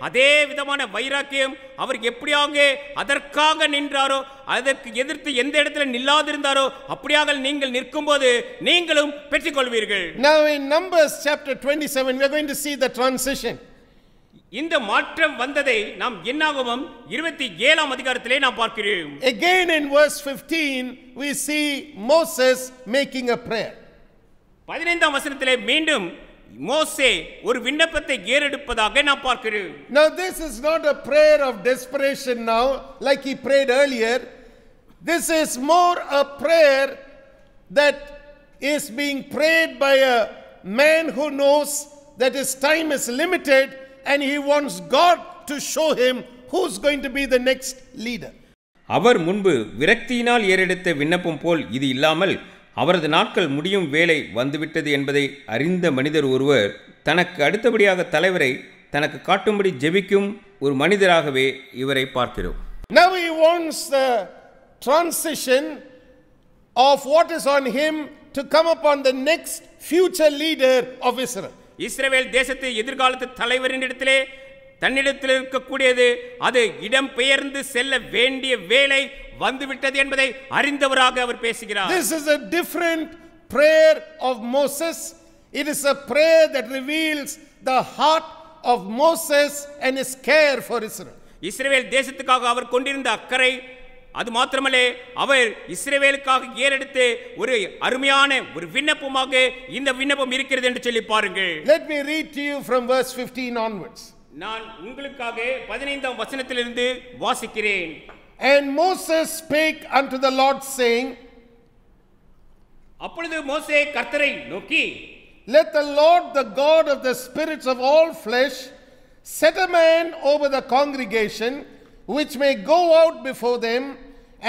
அதே விதமான வைராக்கியம், அவர் எப்படியாக அதற்காக நின்றாரோ, அதற்கு எதிர்த்து எந்த இடத்துல நில்லாதிருந்தாரோ அப்படியாக நீங்கள் நிற்கும்போது நீங்களும் பெற்றுக்கொள்வீர்கள். Now in Numbers chapter 27 we are going to see the transition. இந்த மாற்றம் வந்ததை நாம் என்னாகமம் 27ஆம் அதிகாரத்திலே நாம் பார்க்கிறோம். Again in verse 15 we see Moses making a prayer. 15ஆம் வசனத்திலே மீண்டும் மோசே ஒரு விண்ணப்பத்தை ஏறெடுப்பதாக நாம் பார்க்கிறோம். Now this is not a prayer of desperation now like he prayed earlier. This is more a prayer that is being prayed by a man who knows that his time is limited and he wants God to show him who's going to be the next leader. அவர் முன்பு விரக்தியினால் ஏறெடுத்த விண்ணப்பம் போல் இது இல்லாமல் அவரது நாட்கள் முடியும் வேலை வந்துவிட்டது என்பதை அறிந்த மனிதர் ஒருவர் தனக்கு அடுத்தபடியாக தலைவரை தனக்கு காட்டும்படி ஜெபிக்கும் ஒரு மனிதராகவே இவரை பார்க்கிறோம். Now he wants the transition of what is on him to come upon the next future leader of Israel. இஸ்ரவேல் தேசத்து எதிர்காலத்து தலைவரின் இடத்திலே தன்னிடத்தில் இருக்கக்கூடியது அது இடம் பெயர்ந்து செல்ல வேண்டிய வேலை வந்துவிட்டது என்பதை அறிந்தவராக அவர் பேசுகிறார். This is a different prayer of Moses. It is a prayer that reveals the heart of Moses and his care for Israel. இஸ்ரவேல் தேசத்துக்காக அவர் கொண்டிருந்த அக்கறை அது மாத்திரமல்ல, அவர் இஸ்ரவேலுக்காக ஏறெடுத்து ஒரு அருமையான ஒரு விண்ணப்பமாக இந்த விண்ணப்பம் இருக்கிறது என்று சொல்லி பாருங்கள். Let me read to you from verse 15 onwards. நான் உங்களுக்காக 15ஆம் வசனத்திலிருந்து வாசிக்கிறேன். And Moses spake unto the Lord, saying, அப்பொழுது மோசே கர்த்தரை நோக்கி, Let the Lord, the God of the spirits of all flesh, set a man over the congregation, which may go out before them,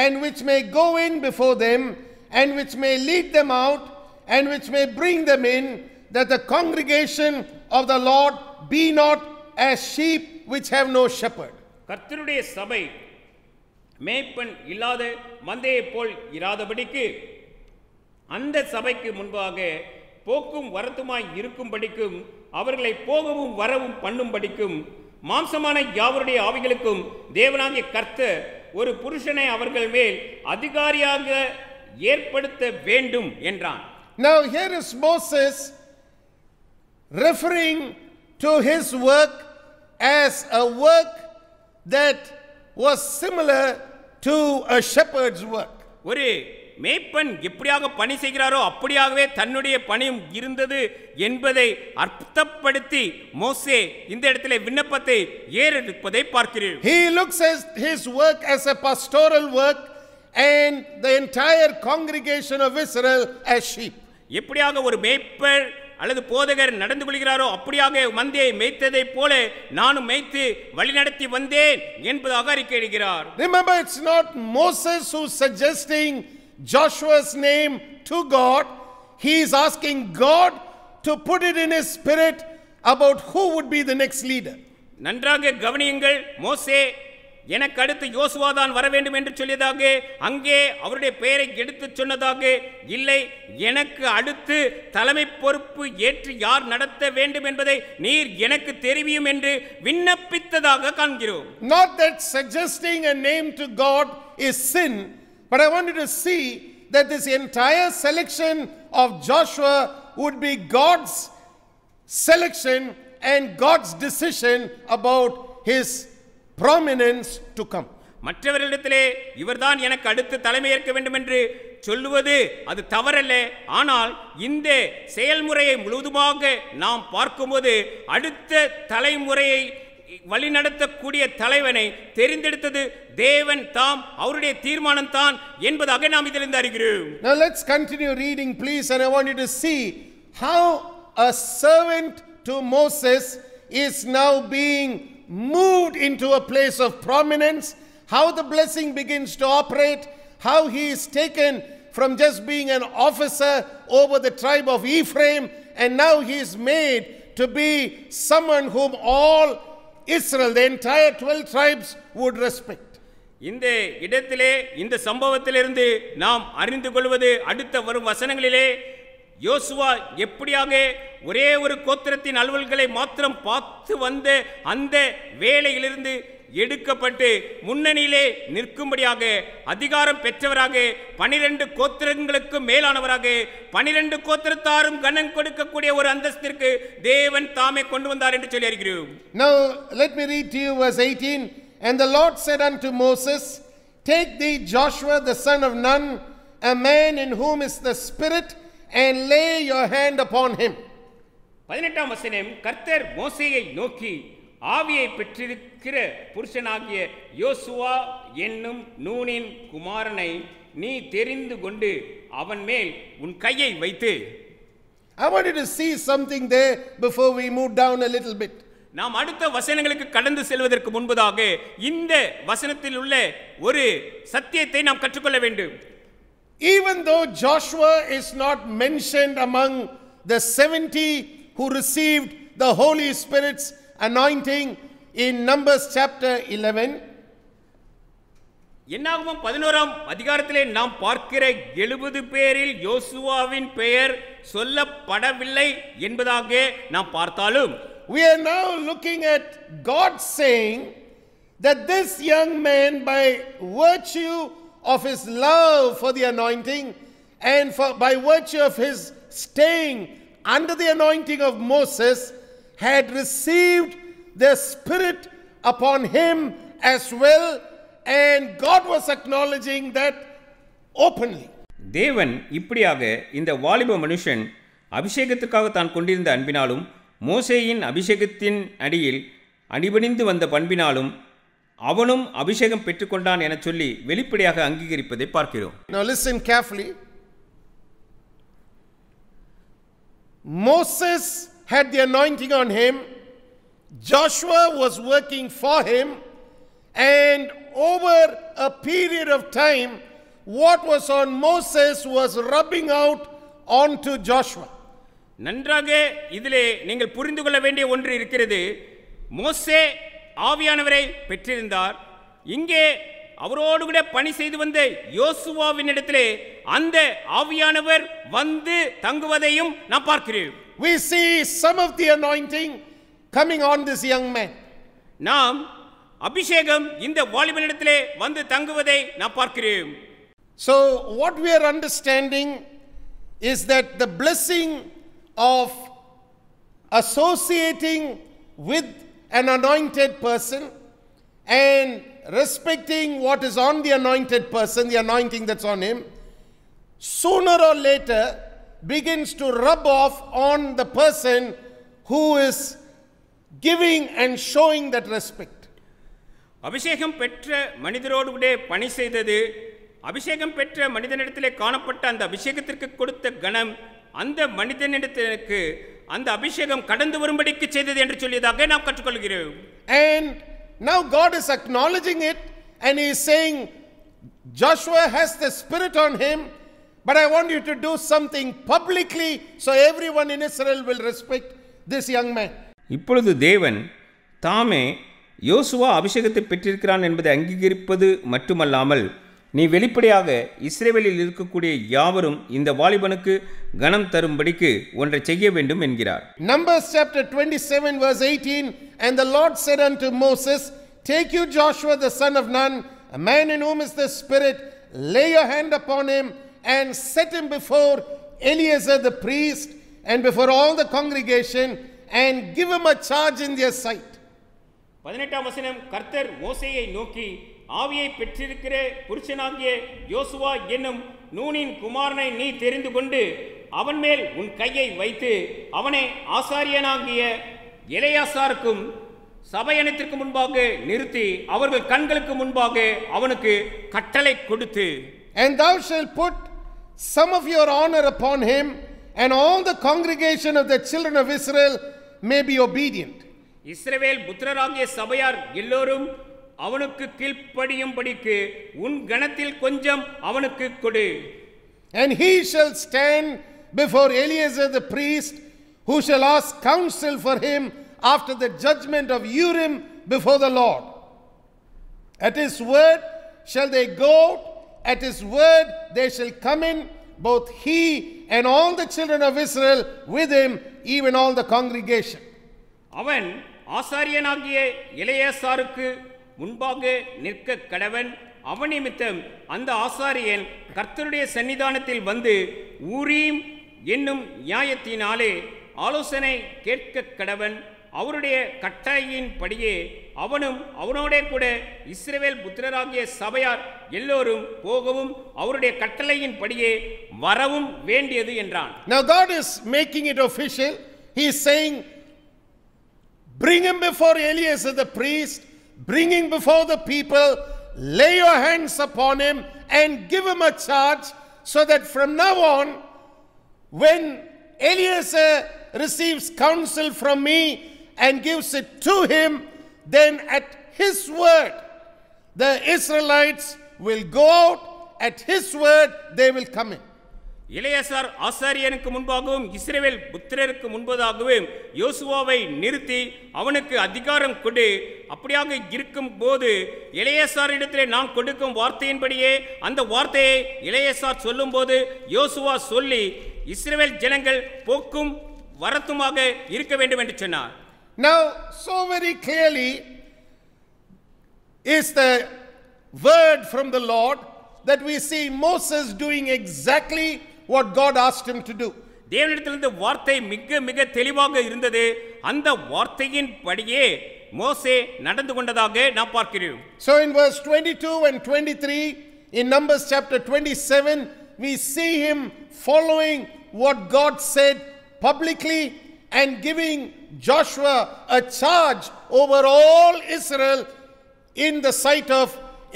and which may go in before them, and which may lead them out, and which may bring them in, that the congregation of the Lord be not as sheep which have no shepherd. கர்த்தருடைய சபை மேய்ப்பன் இல்லாத மந்தையை போல் இராதபடிக்கு அந்த சபைக்கு முன்பாக போக்கும் வரத்துமாய் இருக்கும்படிக்கும் அவர்களை போகவும் வரவும் பண்ணும்படிக்கும் மாம்சமான யாவருடைய ஆவிகளுக்கும் தேவனாகிய கர்த்தர் ஒரு புருஷனை அவர்கள் மேல் அதிகாரியாக ஏற்படுத்த வேண்டும் என்றான். Now here is Moses referring to his work as a work that was similar to a shepherd's work. ஒரு மேய்ப்பன் எப்படியாக பணி செய்கிறாரோ அப்படியாகவே தன்னுடைய பணியும் இருந்தது என்பதை அர்த்தப்படுத்தி மோசே இந்த இடத்திலே விண்ணப்பத்தை ஏறெடுப்பதை பார்க்கிறீர்கள். He looks at his work as a pastoral work and the entire congregation of Israel as sheep. எப்படியாக ஒரு மேய்ப்பர் அல்லது போதகர் நடந்து கொள்கிறாரோ அப்படியாக மந்தையை மேய்த்ததை போல நானும் மேய்த்து வழிநடத்தி வந்தேன் என்பதாக அறிக்கையிடுகிறார். Remember, it's not Moses who's suggesting Joshua's name to God. He is asking God to put it in his spirit about who would be the next leader. நன்றாக கவனியுங்கள். மோசே எனக்கு அடுத்து யோசுவா தான் வர வேண்டும் என்று சொல்லியதாக அங்கே அவருடைய பெயரை எடுத்து சொன்னதாக இல்லை, எனக்கு அடுத்து தலைமை பொறுப்பு ஏற்று யார் நடத்த வேண்டும் என்பதை நீர் எனக்கு தெரிவியும் என்று விண்ணப்பித்ததாக காண்கிறோம். Not that suggesting a name to God is sin, but I want you to see that this entire selection of Joshua would be God's selection and God's decision about his prominence to come. மற்றவர்களிடத்திலே இவர்தான் எனக்கு அடுத்து தலைமை ஏற்க வேண்டும் என்று சொல்லுவது அது தவறல்ல. ஆனால் இந்த செயல்முறையை முழுவதுமாக நாம் பார்க்கும்போது அடுத்த தலைமுறையை வழிநடத்தக்கூடிய தலைவனை தெரிந்தெடுத்தது தேவன் தாம், அவருடைய தீர்மானம் தான் என்பதாக நாம் இதிலிருந்து அறிகிறோம். Now let's continue reading, please, and I want you to see how a servant to Moses is now being moved into a place of prominence, how the blessing begins to operate, how he is taken from just being an officer over the tribe of Ephraim, and now he is made to be someone whom all Israel, the entire 12 tribes, would respect. இந்த இடத்திலே இந்த சம்பவத்திலிருந்து நாம் அறிந்து கொள்வது அடுத்த வரும் வசனங்களிலே யோசுவா எப்படியாக ஒரே ஒரு கோத்திரத்தின் அலுவல்களை மாத்திரம் பார்த்து வந்த அந்த வேலையிலிருந்து எடுக்கப்பட்டு முன்னணியிலே நிற்கும்படியாக அதிகாரம் பெற்றவராக 12 கோத்திரங்களுக்கு மேலானவராக 12 கோத்திரத்தாரும் கனம் கொடுக்கக்கூடிய ஒரு அந்தஸ்திற்கு தேவன் தாமே கொண்டு வந்தார் என்று சொல்லி அறிகிறோம். Now let me read to you verse 18. And the Lord said unto Moses, Take thee Joshua the son of Nun, a man in whom is the Spirit, and lay your hand upon him. 18ஆம் வசனம், கர்த்தர் மோசேயை நோக்கி, ஆவியை பெற்றிருக்கிற புருஷனாகிய யோசுவா என்னும் நூனின் குமாரனை நீ தெரிந்து கொண்டு அவன் மேல் உன் கையை வைத்து. I want you to see something there before we move down a little bit. நாம் அடுத்த வசனங்களுக்கு கடந்து செல்வதற்கு முன்பதாக இந்த வசனத்தில் உள்ள ஒரு சத்தியத்தை நாம் கற்றுக்கொள்ள வேண்டும். Even though Joshua is not mentioned among the 70 who received the Holy Spirit's anointing in Numbers chapter 11, என்னாகமம் 11ஆம் அதிகாரத்திலே நாம் பார்க்கிற 70 பேரில் யோசுவாவின் பெயர் சொல்லப்படவில்லை என்பதாக நாம் பார்த்தாலும், we are now looking at God saying that this young man, by virtue of his love for the anointing and by virtue of his staying under the anointing of Moses, had received the Spirit upon him as well, and God was acknowledging that openly. தேவன் இப்படியாக இந்த வாலிப மனுஷன் அபிஷேகத்துக்காக தான் கொண்டிருந்த அன்பினாலும் மோசேயின் அபிஷேகத்தின் அடியில் அணிபணிந்து வந்த பண்பினாலும் அவனும் அபிஷேகம் பெற்றுக்கொண்டான் என சொல்லி வெளிப்படையாக அங்கீகரிப்பதை பார்க்கிறோம். Now listen carefully. Moses had the anointing on him. Joshua was working for him, and over a period of time, what was on Moses was rubbing out onto Joshua. நன்றாக இதிலே நீங்கள் புரிந்து கொள்ள வேண்டிய ஒன்று இருக்கிறது. மோசே ஆவியானவரை பெற்றிருந்தார். இங்கே அவரோடு கூட பணி செய்து வந்த யோசுவாவினிடத்திலே அந்த ஆவியானவர் வந்து தங்குவதையும் நாம் பார்க்கிறோம். We see some of the anointing coming on this young man. நாம் அபிஷேகம் இந்த வாலிபனிடத்திலே வந்து தங்குவதை நாம் பார்க்கிறோம். So what we are understanding is that the blessing of associating with an anointed person and respecting what is on the anointed person, the anointing that's on him, sooner or later begins to rub off on the person who is giving and showing that respect. அபிஷேகம் பெற்ற மனிதரோடு கூட பணி செய்தது, அபிஷேகம் பெற்ற மனிதனிடத்திலே காணப்பட்ட அந்த அபிஷேகத்திற்கு கொடுத்த கணம் அந்த மனிதனிடத்திற்கு அந்த அபிஷேகம் கடந்து வரும்படிக்கு செய்தது என்று சொல்லியதாக நாம் கற்றுக்கொள்கிறோம். And now God is acknowledging it, and he is saying, Joshua has the Spirit on him, but I want you to do something publicly so everyone in Israel will respect this young man. இப்பொழுது தேவன் தாமே யோசுவா அபிஷேகத்தை பெற்றிருக்கிறான் என்பதை அங்கீகரிப்பது மட்டுமல்லாமல், நீ வெளிப்படையாக இஸ்ரவேலில் இருக்கக்கூடிய யாவரும் இந்த வாலிபனுக்கு கனம் தரும்படிக்கு ஒன்றை செய்ய வேண்டும் என்கிறார். Numbers chapter 27 verse 18, and the Lord said unto Moses, take you Joshua the son of Nun, a man in whom is the Spirit, lay your hand upon him and set him before Eleazar the priest and before all the congregation, and give him a charge in their sight. 18ஆம் வசனம், கர்த்தர் மோசேயை நோக்கி, ஆவியை பெற்றிருக்கிற புருஷனாகிய யோசுவா என்னும் நூனின் குமாரனை நீ தெரிந்து கொண்டு அவன் மேல் உன் கையை வைத்து அவனை ஆசாரியனாகிய எலெயாசாருக்கும் சபையனத்திற்கு முன்பாக நிறுத்தி அவர்கள் கண்களுக்கு முன்பாக அவனுக்கு கட்டளை கொடுத்து, and thou shalt put some of your honor upon him, and all the congregation of the children of Israel may be obedient. இஸ்ரவேல் புத்திரராகிய சபையார் எல்லோரும் அவனுக்கு கீழ்ப்படியும்படிக்கு உன் கணத்தில் கொஞ்சம் அவனுக்கு கொடு. And he shall stand before Eleazar the priest, who shall ask counsel for him after the judgment of Urim before the Lord. At his word shall they go, at his word they shall come in, both he and all the children of Israel with him, even all the congregation. அவன் ஆசாரியனாகிய எலெயாசாருக்கு முன்பாக நிற்க கடவன். அவன் நிமித்தம் அந்த ஆசாரியன் கர்த்தருடைய சன்னிதானத்தில் வந்து ஊரீம் என்னும் நியாயத்தினாலே ஆலோசனை கேட்க கடவன். அவருடைய கட்டளையின் படியே அவனும் அவனோடே கூட இஸ்ரவேல் புத்திரராகிய சபையார் எல்லோரும் போகவும் அவருடைய கட்டளையின் படியே வரவும் வேண்டியது என்றான். Now God is making it official. He is saying, bring him before Eleazar the priest, bring him before the people, lay your hands upon him and give him a charge, so that from now on, when Eleazar receives counsel from me and gives it to him, then at his word the Israelites will go out, at his word they will come in. Eleazar ஆசாரியனுக்கு முன்பாகவும் Israel புத்திரருக்கு முன்பதாகவும் யோசுவாவை நிறுத்தி அவனுக்கு அதிகாரம் கொடு. அப்படியாக இருக்கும் போது எலெயாசாரிடத்திலே நான் கொடுக்கும் வார்த்தையின்படியே அந்த வார்த்தையை எலெயாசார் சொல்லும் போது யோசுவா சொல்லி இஸ்ரவேல் ஜனங்கள் போக்கும் வரத்துமாக இருக்க வேண்டும் என்று சொன்னார். Now, so very clearly is the word from the Lord that we see Moses doing exactly what God asked him to do. தேவனிடத்திலிருந்து வார்த்தை மிக மிக தெளிவாக இருந்தது. அந்த வார்த்தையின் படியே மோசே நடந்து கொண்டதாக நாம் பார்க்கிறோம். So in verse 22 and 23 in Numbers chapter 27 we see him following what God said publicly and giving Joshua a charge over all Israel in the sight of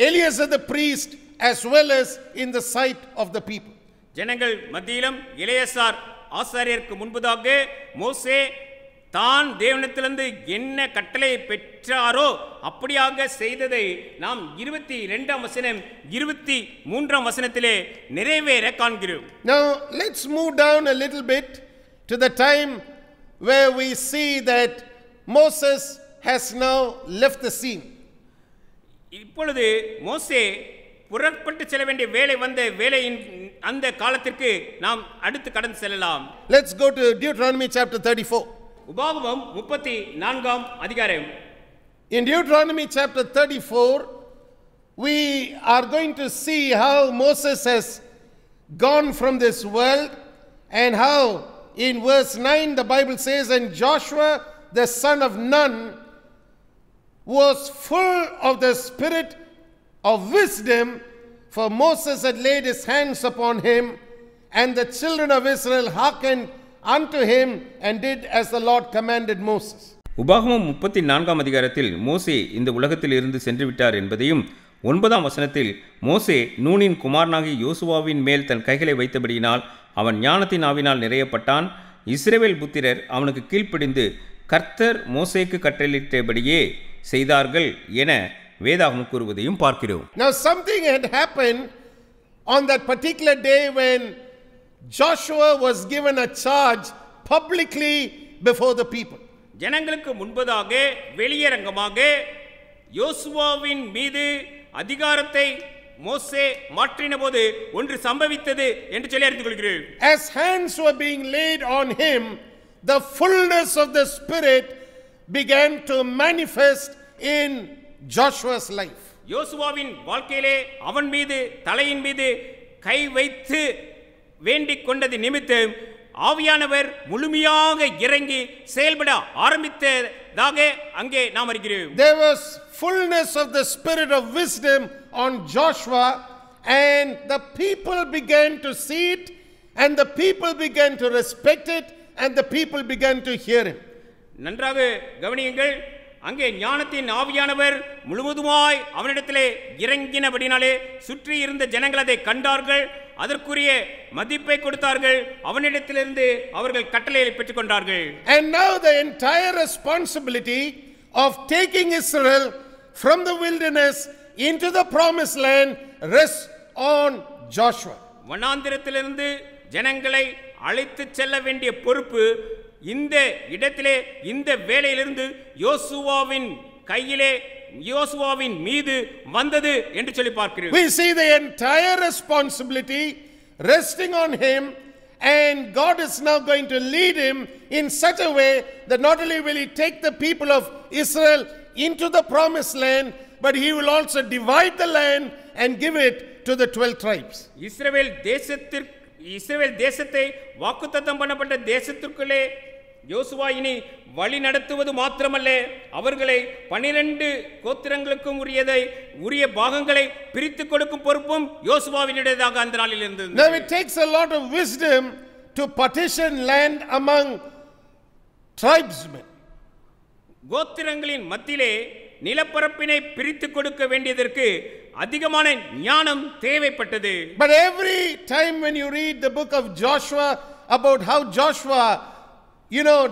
Eleazar the priest as well as in the sight of the people. ஜனங்கள் மத்தியிலும் Eleazar ஆசாரியருக்கு முன்பதாக மோசே தான் தேவனிடத்திலிருந்து என்ன கட்டளை பெற்றாரோ அப்படியாக செய்ததை நாம் 22ஆம் வசனம் 23ஆம் வசனத்திலே நிறைவேற காண்கிறோம். Now let's move down a little bit to the time where we see that Moses has now left the scene. இப்பொழுது மோசே புறப்பட்டு செல்ல வேண்டிய வேலை வந்த வேலையின் அந்த காலத்திற்கு நாம் அடுத்து கடந்து செல்லலாம். Let's go to Deuteronomy chapter 34. உபாகமம் 34ஆம் அதிகாரம். In Deuteronomy chapter 34 we are going to see how Moses has gone from this world and how in verse 9 the Bible says, and Joshua the son of Nun was full of the spirit of wisdom, for Moses had laid his hands upon him, and the children of Israel hearkened unto him and did as the Lord commanded Moses. உபாகமம் 34ஆம் அதிகாரத்தில் மோசே இந்த உலகத்தில் இருந்து சென்று விட்டார் என்பதையும் 9ஆம் வசனத்தில் மோசே நூனின் குமாரனாகிய யோசுவாவின் மேல் தன் கைகளை வைத்தபடியினால் அவன் ஞானத்தின் ஆவினால் நிறையப்பட்டான். இஸ்ரவேல் புத்திரர் அவனுக்கு கீழ்ப்படிந்து கர்த்தர் மோசேக்கு கட்டளையிட்டபடியே செய்தார்கள் என வேதாகமம் கூறுவதையும் பார்க்கிறோம். Now something had happened on that particular day when Joshua was given a charge publicly before the people. ஜனங்களுக்கு முன்பதாக வெளியரங்கமாக யோசுவாவின் மீது அதிகாரத்தை மோசே மாற்றினபோது ஒன்று சம்பவித்தது என்று சொல்லி அறிந்து கொள்கிறேன். As hands were being laid on him, the fullness of the Spirit began to manifest in Joshua's life. யோசுவாவின் வாழ்க்கையிலே அவன் மீது தலையின் மீது கை வைத்து வேண்டிக் கொண்டது நிமித்தம் ஆவியானவர் முழுமையாக இறங்கி செயல்பட ஆரம்பித்ததாக அங்கே நாம் அறிகிறோம். There was fullness of the spirit of wisdom on Joshua, and the people began to see it, and the people began to respect it, and the people began to hear him. நன்றாக கவனியுங்கள். அங்கே ஞானத்தின் ஆவியானவர் முழுவதுமாய் அவனிடத்திலே இறங்கினபடினாலே சுற்றி இருந்த ஜனங்கள் அதை கண்டார்கள், அதற்குரிய மதிப்பை கொடுத்தார்கள், அவனிடத்திலிருந்து அவர்கள் கட்டளையை பெற்றுக்கொண்டார்கள். And now the entire responsibility of taking Israel from the wilderness into the promised land rests on Joshua. வனாந்திரத்திலிருந்து ஜனங்களை அழைத்து செல்ல வேண்டிய பொறுப்பு இந்த இடத்திலே இந்த வேளையிலிருந்து யோசுவாவின் கையிலே யோசுவாவின் மீது வந்தது என்று சொல்லி பார்க்கிறோம். We see the entire responsibility resting on him, and God is now going to lead him in such a way that not only will he take the people of Israel into the promised land, but he will also divide the land and give it to the 12 tribes. இஸ்ரவேல் தேசத்தை வாக்குத்தத்தம் பண்ணப்பட்ட தேசத்திற்குள்ளே யோசுவா இனி வழி நடத்துவது மாத்திரமல்ல, அவர்களை 12 கோத்திரங்களுக்கும் உரிய பாகங்களை பிரித்து கொடுக்கும் பொறுப்பும் யோசுவாவினுடையதாக அந்த நாளில் இருந்தது. Now it takes a lot of wisdom to partition land among tribesmen. கோத்திரங்களின் மத்தியிலே நிலப்பரப்பினை பிரித்து கொடுக்க வேண்டியதற்கு அதிகமான ஞானம் தேவைப்பட்டது. But every time when you read the book of Joshua about how Joshua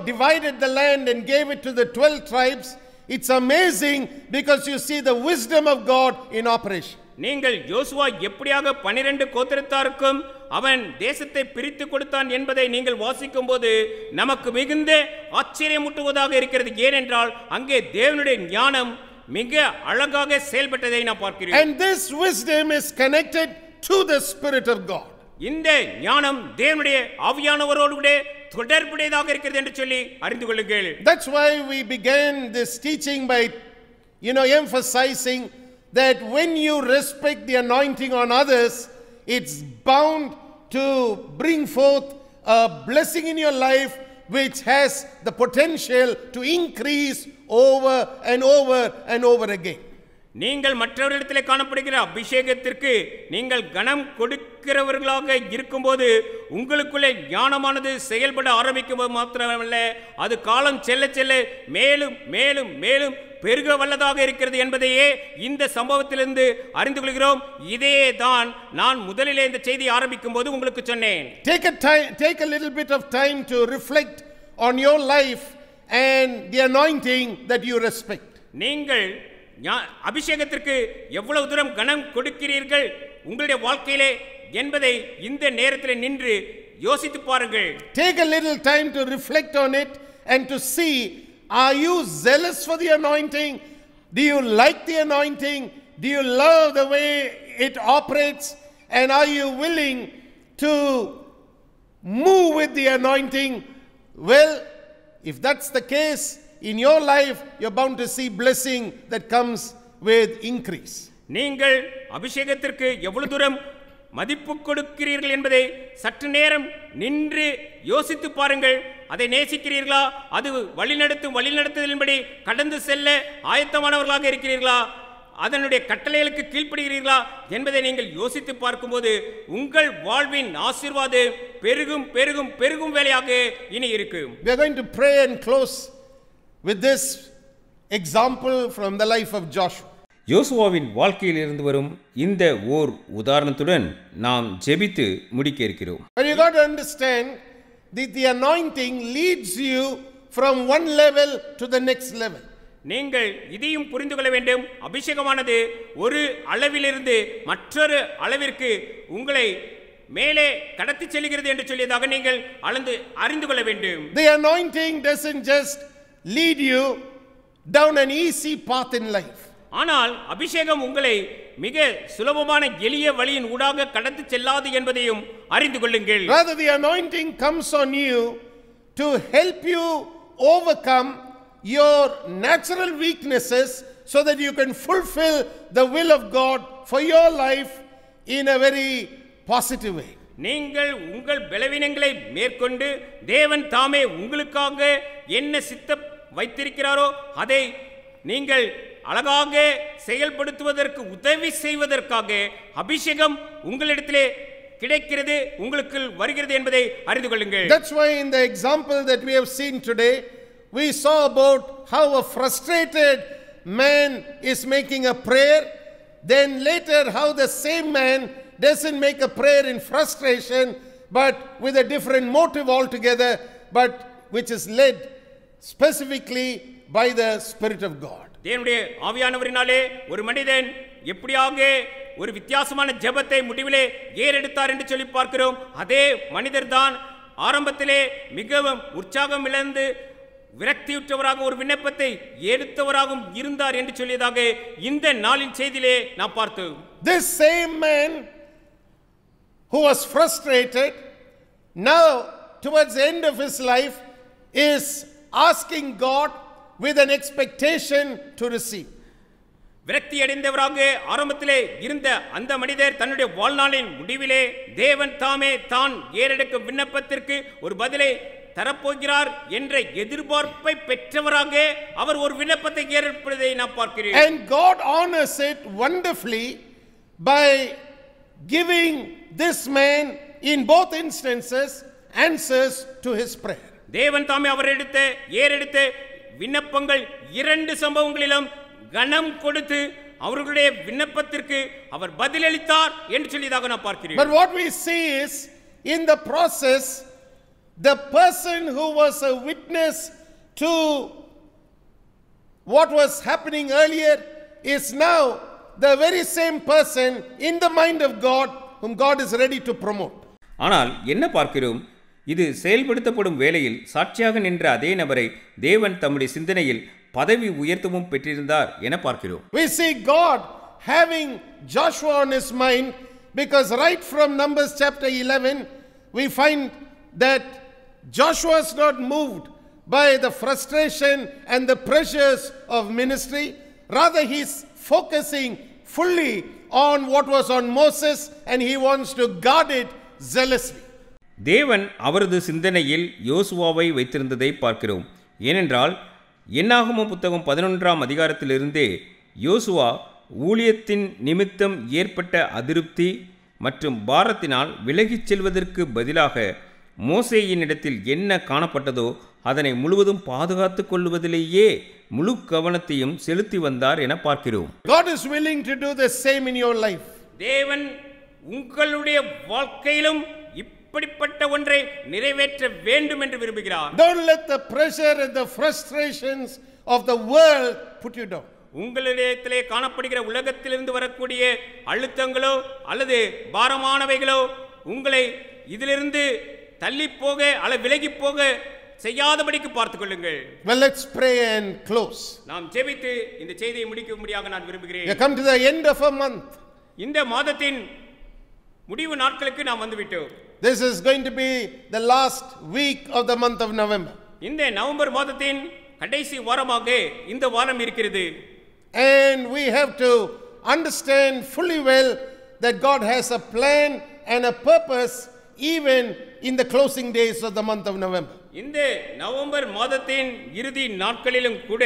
divided the land and gave it to the 12 tribes, it's amazing because you see the wisdom of God in operation. நீங்கள் யோசுவா எப்படியாக 12 கோத்திரத்தாருக்கும் அவன் தேசத்தை பிரித்து கொடுத்தான் என்பதை நீங்கள் வாசிக்கும் போது நமக்கு மிகுந்த ஆச்சரியமூட்டுவதாக இருக்கிறது. ஏனென்றால் அங்கே தேவனுடைய ஞானம் மிக அழகாக செயல்பட்டதை நான் பார்க்கிறேன். And this wisdom is connected to the Spirit of God. இந்த ஞானம் தேவனுடைய ஆவியானவரோடு கூட தொடர்புடையதாக இருக்கிறது என்று சொல்லி அறிந்து கொள்ளுங்கள். That's why we began this teaching by emphasizing that when you respect the anointing on others, it's bound to bring forth a blessing in your life which has the potential to increase over and over and over again. நீங்கள் மற்றவர்களிடத்தில் காணப்படுகிற அபிஷேகத்திற்கு நீங்கள் கனம் கொடுக்கிறவர்களாக இருக்கும்போது உங்களுக்குள்ளே ஞானமானது செயல்பட ஆரம்பிக்கும் மாத்திரமல்ல, அது காலம் செல்ல செல்ல மேலும் மேலும் மேலும் பெருக வல்லதாக இருக்கிறது என்பதையே இந்த சம்பவத்திலிருந்து அறிந்து கொள்கிறோம். இதே தான் நான் முதலிலே இந்த செய்தி ஆரம்பிக்கும் போது உங்களுக்கு சொன்னேன். Take a little bit of time to reflect on your life and the anointing that you respect. நீங்கள் அபிஷேகத்திற்கு எவ்வளவு தூரம் கனம் கொடுக்கிறீர்கள் உங்களுடைய வாழ்க்கையிலே என்பதை இந்த நேரத்தில் நின்று யோசித்து பாருங்கள். Take a little time to reflect on it and to see, are you zealous for the anointing? Do you like the anointing? Do you love the way it operates? And are you willing to move with the anointing? Well, if that's the case, in your life you're bound to see blessing that comes with increase. நீங்கள் அபிஷேகத்திற்கு எவ்வளவு தூரம் மதிப்பு கொடுக்கிறீர்கள் என்பதை சற்று நேரம் நின்று யோசித்து பாருங்கள். அதை நேசிக்கிறீர்களா? அது வழிநடத்துதலின்படி கடந்து செல்ல ஆயத்தமானவர்களாக இருக்கிறீர்களா? அதனுடைய கட்டளைகளுக்கு கீழ்ப்படுகிறீர்களா என்பதை நீங்கள் யோசித்து பார்க்கும்போது உங்கள் வாழ்வின் ஆசீர்வாதம் பெருகும் பெருகும் பெருகும் வேலையாக இனி இருக்கும். We are going to pray and close with this example from the life of Joshua. யோசுவாவின் வாழ்க்கையில் இருந்து வரும் இந்த ஓர் உதாரணத்துடன் நாம் ஜெபித்து முடிக்க இருக்கிறோம். But you got to understand that the anointing leads you from one level to the next level. நீங்கள் இதையும் புரிந்து கொள்ள வேண்டும். அபிஷேகமானது ஒரு அளவிலிருந்து மற்றொரு அளவிற்கு உங்களை மேலே கடத்தி செல்கிறது என்று சொல்லியதாக நீங்கள் அறிந்து கொள்ள வேண்டும். The anointing doesn't just lead you down an easy path in life. ஆனால் அபிஷேகம் உங்களை மிக சுலபமான எளிய வழியின் ஊடாக கடத்தி செல்லாது என்பதையும் அறிந்து கொள்ளுங்கள். Rather, the anointing comes on you to help you overcome your natural weaknesses so that you can fulfill the will of God for your life in a very positive way. நீங்கள் உங்கள் பலவீனங்களை மேற்கொண்டு தேவன் தாமே உங்களுக்காக என்ன சித்தம் வைத்திருக்கிறாரோ அதை நீங்கள் அழகாக செயல்படுத்துவதற்கு உதவி செய்வதற்காக அபிஷேகம் உங்களிடத்திலே கிடைக்கிறது, உங்களுக்கு வருகிறது என்பதை அறிந்து கொள்ளுங்கள். That's why in the example that we have seen today, we saw about how a frustrated man is making a prayer, then later how the same man doesn't make a prayer in frustration but with a different motive altogether, but which is led specifically by the Spirit of God. தேவனுடைய ஆவியானவரினாலே ஒரு மனிதன் எப்படியாக ஒரு வித்தியாசமான ஜெபத்தை முடிவிலே ஏறெடுத்தார் என்று சொல்லி பார்க்கிறோம். அதே மனிதர் தான் ஆரம்பத்திலே மிகவும் உற்சாகம் இழந்து விரக்தியுற்றவராக ஒரு விண்ணப்பத்தை எடுத்தவராகவும் இருந்தார் என்று சொல்லியதாக இந்த நாளின் செய்தியிலே நாம் பார்த்தோம். This same man who was frustrated, now towards the end of his life is asking God with an expectation to receive. விரக்தி அடைந்தவராக ஆரம்பத்திலே இருந்த அந்த மனிதர் தன்னுடைய வாழ்நாளின் முடிவிலே தேவன் தாமே தான் ஏறெடுக்கும் விண்ணப்பத்திற்கு ஒரு பதிலை தரப்போகிறார் என்ற எதிர்பார்ப்பை பெற்றவராக அவர் ஒரு விண்ணப்பத்தை ஏறெடுப்பதை நாம் பார்க்கிறோம். And God honors it wonderfully by giving this man in both instances answers to his prayer. தேவன் தாமே அவர் ஏறெடுத்த விண்ணப்பங்கள் இரண்டு சம்பவங்களிலும் கனம் கொடுத்து அவர்களுடைய விண்ணப்பத்திற்கு அவர் பதிலளித்தார் என்று சொல்லியதாக நான் பார்க்கிறேன். But what we see is in the process the person who was a witness to what was happening earlier is now the very same person in the mind of God whom God is ready to promote. ஆனால் என்ன பார்க்கிறோம்? இது செயல்படுத்தப்படும் வேளையில் சாட்சியாக நின்ற அதே நபரை தேவன் தம்முடைய சிந்தனையில் பதவி உயர்த்தவும் பெற்றிருந்தார் என பார்க்கிறோம். We see God having Joshua on his mind, because right from Numbers chapter 11 we find that Joshua is not moved by the frustration and the pressures of ministry. Rather, he is focusing fully on what was on Moses, and he wants to guard it zealously. தேவன் அவரது சிந்தனையில் யோசுவாவை வைத்திருந்ததை பார்க்கிறோம். ஏனென்றால் என்னாகமம் புத்தகம் 11ஆம் அதிகாரத்திலிருந்தே யோசுவா ஊழியத்தின் நிமித்தம் ஏற்பட்ட அதிருப்தி மற்றும் பாரத்தினால் விலகிச் செல்வதற்கு பதிலாக மோசேயினிடத்தில் என்ன காணப்பட்டதோ அதனை முழுவதும் பாதுகாத்து கொள்வதிலேயே முழு கவனத்தையும் செலுத்தி வந்தார் என பார்க்கிறோம். God is willing to do the same in your life. தேவன் உங்களுடைய வாழ்க்கையிலும் இப்படிப்பட்ட ஒன்றை நிறைவேற்ற வேண்டும் என்று விரும்புகிறார். Don't let the pressure and the frustrations of the world put you down. உங்களிடத்திலே காணப்படுகிற உலகத்திலிருந்து வரக்கூடிய அழுத்தங்களோ அல்லது பாரமானவைகளோ உங்களை இதிலிருந்து தள்ளி போக அல்லது விலகி போக செய்யாதபடிக்கு பார்த்துக் கொள்ளுங்கள். Well, let's pray and close. நாம் ஜெபித்து இந்த செய்தியை முடிக்கும்படியாக நான் விரும்புகிறேன். We come to the end of a month. இந்த மாதத்தின் முடிவு நாட்களுக்கு நாம் வந்துவிட்டோம். This is going to be the last week of the month of November. இந்த நவம்பர் மாதத்தின் கடைசி வாரமாக இந்த வாரம் இருக்கிறது. And we have to understand fully well that God has a plan and a purpose even in the closing days of the month of November. இந்த November மாதத்தின் இறுதி நாட்களிலும் கூட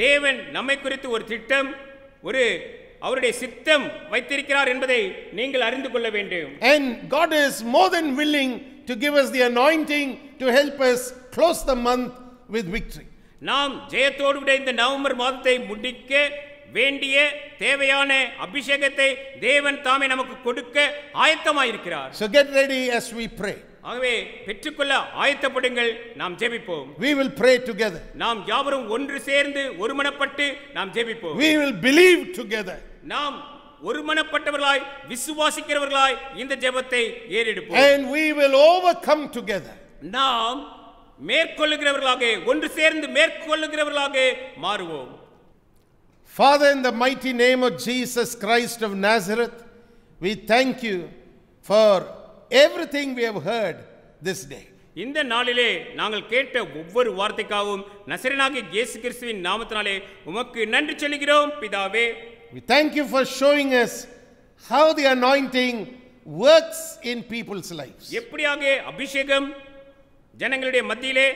தேவன் நம்மை குறித்து ஒரு திட்டம், ஒரு அவருடைய சித்தம் வைத்திருக்கிறார் என்பதை நீங்கள் அறிந்து கொள்ள வேண்டும். And God is more than willing to give us the anointing to help us close the month with victory. நாம் ஜெயத்தோடு விட இந்த நவம்பர் மாதத்தை முடிக்க வேண்டிய தேவையான அபிஷேகத்தை தேவன் தாமே நமக்கு கொடுக்க ஆயத்தமாயிருக்கிறார். So get ready as we pray. ஆகவே பெற்றுக்கொள்ள ஆயத்தப்படுங்கள். நாம் ஜெபிப்போம். We will pray together. நாம் யாவரும் ஒன்று சேர்ந்து ஒருமனப்பட்டு நாம் ஜெபிப்போம். We will believe together. நாம் ஒருமனப்பட்டவர்களாய் விசுவாசிக்கிறவர்களாய் இந்த ஜெபத்தை ஏறெடுப்போம். And we will overcome together. நாம் மேற்கொள்ளுகிறவர்களாக ஒன்று சேர்ந்து மேற்கொள்ளுகிறவர்களாக மாறுவோம். Father, in the mighty name of Jesus Christ of Nazareth, we thank you for everything we have heard this day. இந்த நாளிலே நாங்கள் கேட்ட ஒவ்வொரு வார்த்தைக்காகவும் நசரேயனாகிய இயேசு கிறிஸ்துவின் நாமத்தினாலே உமக்கு நன்றி சொல்கிறோம் பிதாவே. We thank you for showing us how the anointing works in people's lives. எப்படியாக அபிஷேகம் ஜனங்களுடைய மத்தியிலே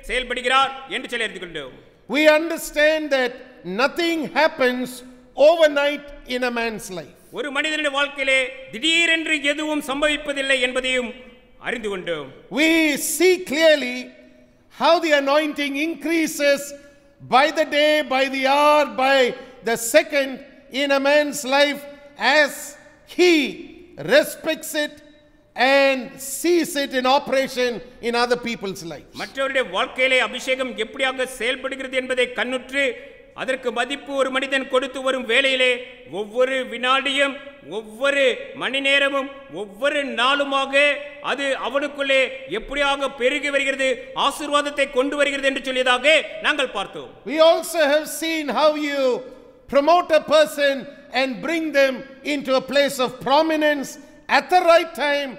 செயல்படுகிறார் என்று சொல்லி அறிந்து கொண்டோம். We understand that nothing happens overnight in a man's life. ஒரு மனிதனுடைய வாழ்க்கையிலே திடீரென்று எதுவும் சம்பவிப்பதில்லை என்பதையும் அறிந்து கொண்டோம். We see clearly how the anointing increases by the day, by the hour, by the second in a man's life as he respects it and sees it in operation in other people's lives. மற்றவருடைய வாழ்க்கையிலே அபிஷேகம் எப்படியாக செயல்படுகிறது என்பதை கண்ணுற்று அதற்கு மதிப்பு ஒரு மனிதன் கொடுத்து வரும் வேளையிலே ஒவ்வொரு வினாடியும் ஒவ்வொரு மணி நேரமும் ஒவ்வொரு நாளுமாக அது அவனுக்குள்ளே எப்படியாக பெருகி வருகிறது, ஆசீர்வாதத்தை கொண்டு வருகிறது என்று சொல்லியதாக நாங்கள் பார்த்தோம். We also have seen how you promote a person and bring them into a place of prominence at the right time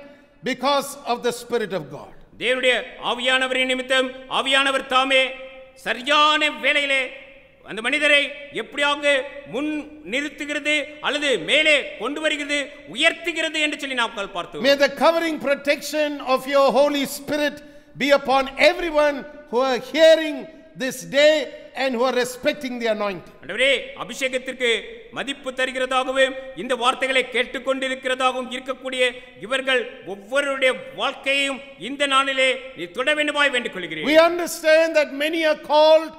because of the Spirit of God. தேவனுடைய ஆவியானவரின் நிமித்தம் ஆவியானவர் தாமே சரியான வேளையிலே அந்த மனிதரை எப்படியாக முன் நிறுத்துகிறது அல்லது மேலே கொண்டு வருகிறது, உயர்த்துகிறது என்று சொல்லி நாங்கள் பார்த்தோம். May the covering protection of your Holy Spirit be upon everyone who are hearing this day and who are respecting the anointing. ஆண்டவரே, அபிஷேகத்திற்கு மதிப்பு தருகிறதாகவும் இந்த வார்த்தைகளை கேட்டுக்கொண்டிருக்கிறதாகவும் இருக்கக்கூடிய இவர்கள் ஒவ்வொருடைய வாழ்க்கையையும் இந்த நாளிலே நீ தொட வேண்டுமாய் வேண்டிக் கொள்கிறேன். We understand that many are called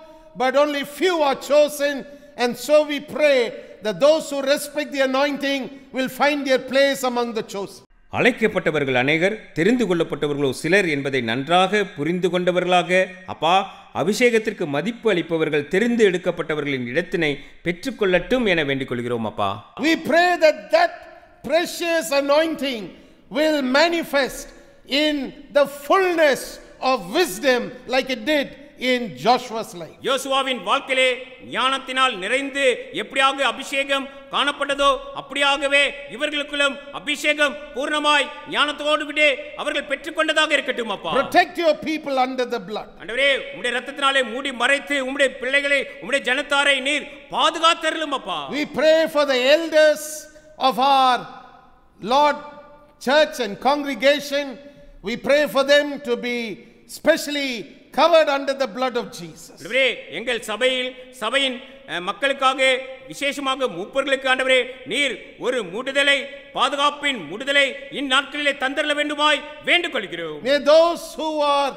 but only few are chosen, and so we pray that those who respect the anointing will find their place among the chosen. அழைக்கப்பட்டவர்கள் அநேகர், தெரிந்து கொள்ளப்பட்டவர்களோ சிலர் என்பதை நன்றாக புரிந்து கொண்டவர்களாக அப்பா அபிஷேகத்திற்கு மதிப்பு அளிப்பவர்கள் தெரிந்து எடுக்கப்பட்டவர்களின் இடத்தினை பெற்றுக்கொள்ளட்டும் என வேண்டிக் கொள்கிறோம் அப்பா. We pray that that precious anointing will manifest in the fullness of wisdom like it did in Joshua's life. யோசுவாவின் வாழ்க்கையிலே ஞானத்தினால் நிறைந்து எப்படியாக அபிஷேகம் காணப்பட்டதோ அப்படியாகவே இவர்களுக்குள்ளும் அபிஷேகம் பூர்ணமாய் ஞானத்தோடு விட அவர்கள் பெற்றுக்கொண்டதாக இருக்கட்டும் அப்பா. Protect your people under the blood. ஆண்டவரே உம்முடைய இரத்தத்தினாலே மூடி மறைத்து உம்முடைய பிள்ளைகளை உம்முடைய ஜனத்தாரை நீர் பாதுகாத்தருளும் அப்பா. We pray for the elders of our Lord church and congregation. We pray for them to be specially covered under the blood of Jesus. ஆண்டவரே எங்கள் சபையின் மக்களுக்காக விசேஷமாக மூப்பர்களுக்கு ஆண்டவரே நீர் ஒரு மூடுதலை பாதுகாப்பின் மூடுதலை இந்நாட்களிலே தந்தரல வேண்டுமாய் வேண்டிக் கொள்கிறோம். May those who are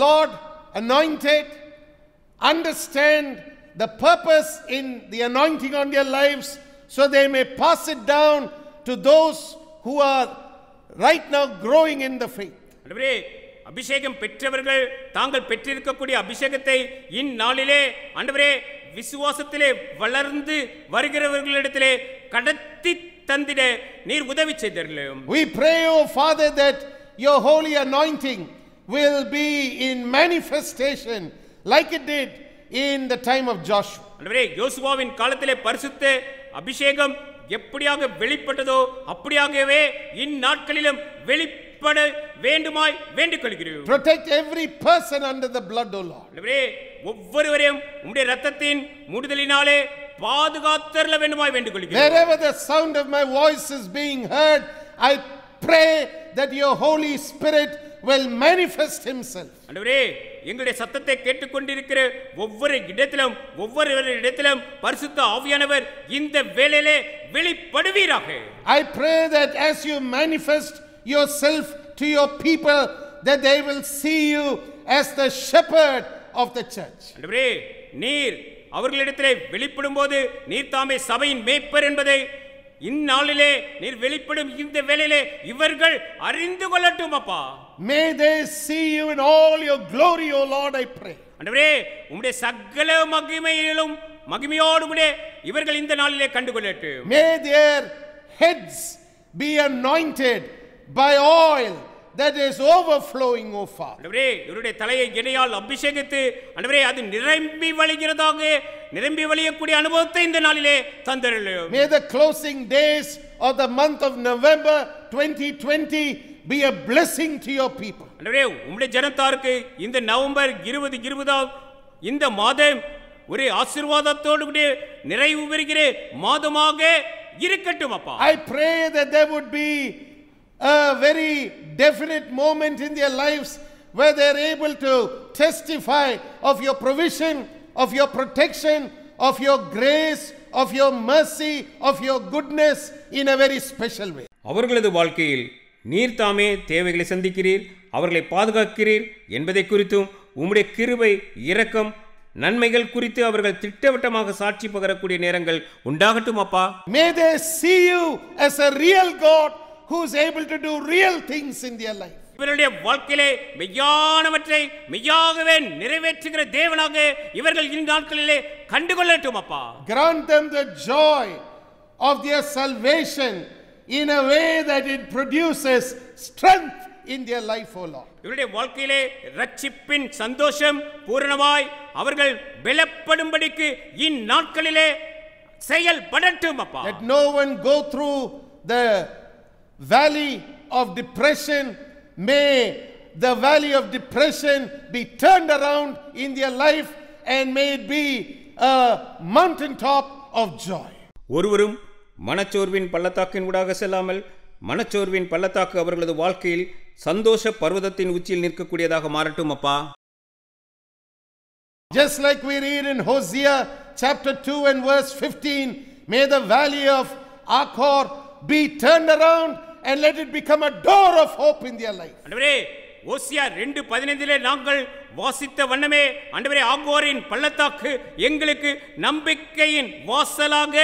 Lord anointed understand the purpose in the anointing on their lives, so they may pass it down to those who are right now growing in the faith. ஆண்டவரே அபிஷேகம் பெற்றவர்கள் தாங்கள் பெற்றிருக்கக்கூடிய அபிஷேகத்தை இந்நாளிலே ஆண்டவரே விசுவாசத்திலே வளர்ந்து வருகிறவர்களிடத்திலே கடத்தி தந்திட நீர் உதவி செய்தருளும். We pray, O Father, that your holy anointing will be in manifestation like it did in the time of Joshua. ஆண்டவரே யோசுவாவின் காலத்திலே பரிசுத்த அபிஷேகம் எப்படியாக வெளிப்பட்டதோ அப்படியாகவே இந்நாட்களிலும் வெளிப்பட வேண்டுமாய் வேண்டிக் கொள்கிறோம். Protect every person under the blood, O Lord. ஆண்டவரே ஒவ்வொருவரையும் உம்முடைய இரத்தத்தின் மூடுதலினாலே பாதுகாத்தருள வேண்டுமாய் வேண்டிக் கொள்கிறோம். Wherever the sound of my voice is being heard, I pray that your Holy Spirit will manifest himself. ஆண்டவரே எங்களுடைய சத்தத்தை கேட்டுக்கொண்டிருக்கிற ஒவ்வொரு இடத்திலும் பரிசுத்த ஆவியானவர் இந்த வேளையிலே வெளிப்படுவீராக. I pray that as you manifest yourself to your people, that they will see you as the shepherd of the church. ஆண்டவரே நீர் அவர்களிடத்திலே வெளிப்படும்போது நீர் தாமே சபையின் மேய்ப்பர் என்பதை இந்நாளிலே நீர் வெளிப்படும் இந்த வேளையிலே இவர்கள் அறிந்து கொள்ளட்டும் அப்பா. May they see you in all your glory, O Lord, I pray. ஆண்டவரே உம்முடைய சகல மகிமையோடு கூட இவர்கள் இந்த நாளிலே கண்டுகொள்ளட்டும். May their heads be anointed by oil that is overflowing, O Father. ஆண்டவரே இவருடைய தலையை எண்ணெயால் அபிஷேகித்து ஆண்டவரே அது நிரம்பி வழியக்கூடிய அனுபவத்தை இந்த நாளிலே தந்தருளும். May the closing days of the month of November 2020 be a blessing to your people. ஆண்டவரே உம்முடைய ஜனத்தாருக்கு இந்த நவம்பர் 2020 இந்த மாதம் ஒரு ஆசீர்வாதத்தோடு கூட நிறைவு பெறுகிற மாதமாக இருக்கட்டும் அப்பா. I pray that there would be a very definite moment in their lives where they are able to testify of your provision, of your protection, of your grace, of your mercy, of your goodness in a very special way. அவர்களது வாழ்க்கையில் நீர் தாமே தேவைகளை சந்திக்கிறீர், அவர்களை பாதுகாக்கிறீர் என்பதை குறித்தும் உம்முடைய கிருபை இரக்கம் நன்மைகள் குறித்து அவர்கள் திட்டவட்டமாக சாட்சி பகரக்கூடிய நேரங்கள் உண்டாகட்டும் அப்பா. May they see you as a real God who is able to do real things in their life. இவருடைய வாழ்க்கையிலே மெய்யானவற்றை மெய்யாகவே நிறைவேற்றுகிற தேவனாக இவர்கள் இந்த நாட்களிலே கண்டுகொள்ளட்டும் அப்பா. Grant them the joy of their salvation in a way that it produces strength in their life, O Lord. இவருடைய வாழ்க்கையிலே ரட்சிப்பின் சந்தோஷம் பூரணமாய் அவர்கள் பலப்படும்படிக்கு இந்நாட்களிலே செயல்படட்டும் அப்பா. Let no one go through the valley of depression. May the valley of depression be turned around in their life and may it be a mountaintop of joy. ஒருவரும் மனச்சோர்வின் பள்ளத்தாக்கின் ஊடாக செல்லாமல் மனச்சோர்வின் பள்ளத்தாக்கு அவர்களது வாழ்க்கையில் சந்தோஷ பர்வதத்தின் உச்சியில் நிற்கக்கூடியதாக மாறட்டும் அப்பா. Just like we read in Hosea chapter 2 and verse 15, may the valley of Achor be turned around and let it become a door of hope in their life. ஆண்டவரே ஓசியா 2:15 நாங்கள் வாசித்த வண்ணமே ஆண்டவரே ஆகோரின் பள்ளத்தாக்கு எங்களுக்கு நம்பிக்கையின் வாசலாக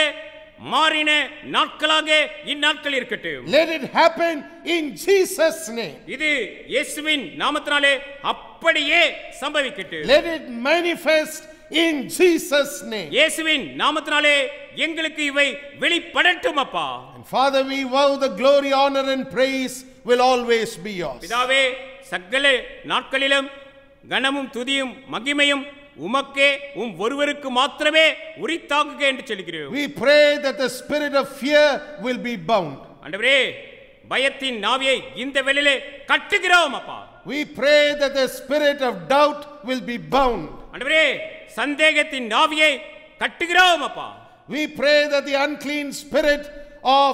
மாறின நாட்களாக இந்நாட்கள் இருக்கட்டும். Let it happen in Jesus' name. இது இயேசுவின் நாமத்தினாலே அப்படியே சம்பவிக்கட்டும். Let it manifest in Jesus' name. இயேசுவின் நாமத்தினாலே எங்களுக்கு இவை வெளிப்படட்டும் அப்பா. And Father, we vow the glory, honor and praise will always be yours. பிதாவே, சகல நாட்களிலும் கனமும் துதியும் மகிமையும் உமக்கே ஒருவருக்கு மாத்திரமே உரித்தாகுக என்று சொல்கிறோம். We pray that the spirit of fear will be bound. ஆண்டவரே, பயத்தின் நாவியை இந்த வெளியிலே கட்டுகிறோம் அப்பா. We pray that the spirit of doubt will be bound. ஆண்டவரே, சந்தேகத்தின் நாவியை கட்டுகிறோம் அப்பா. We pray that the unclean spirit of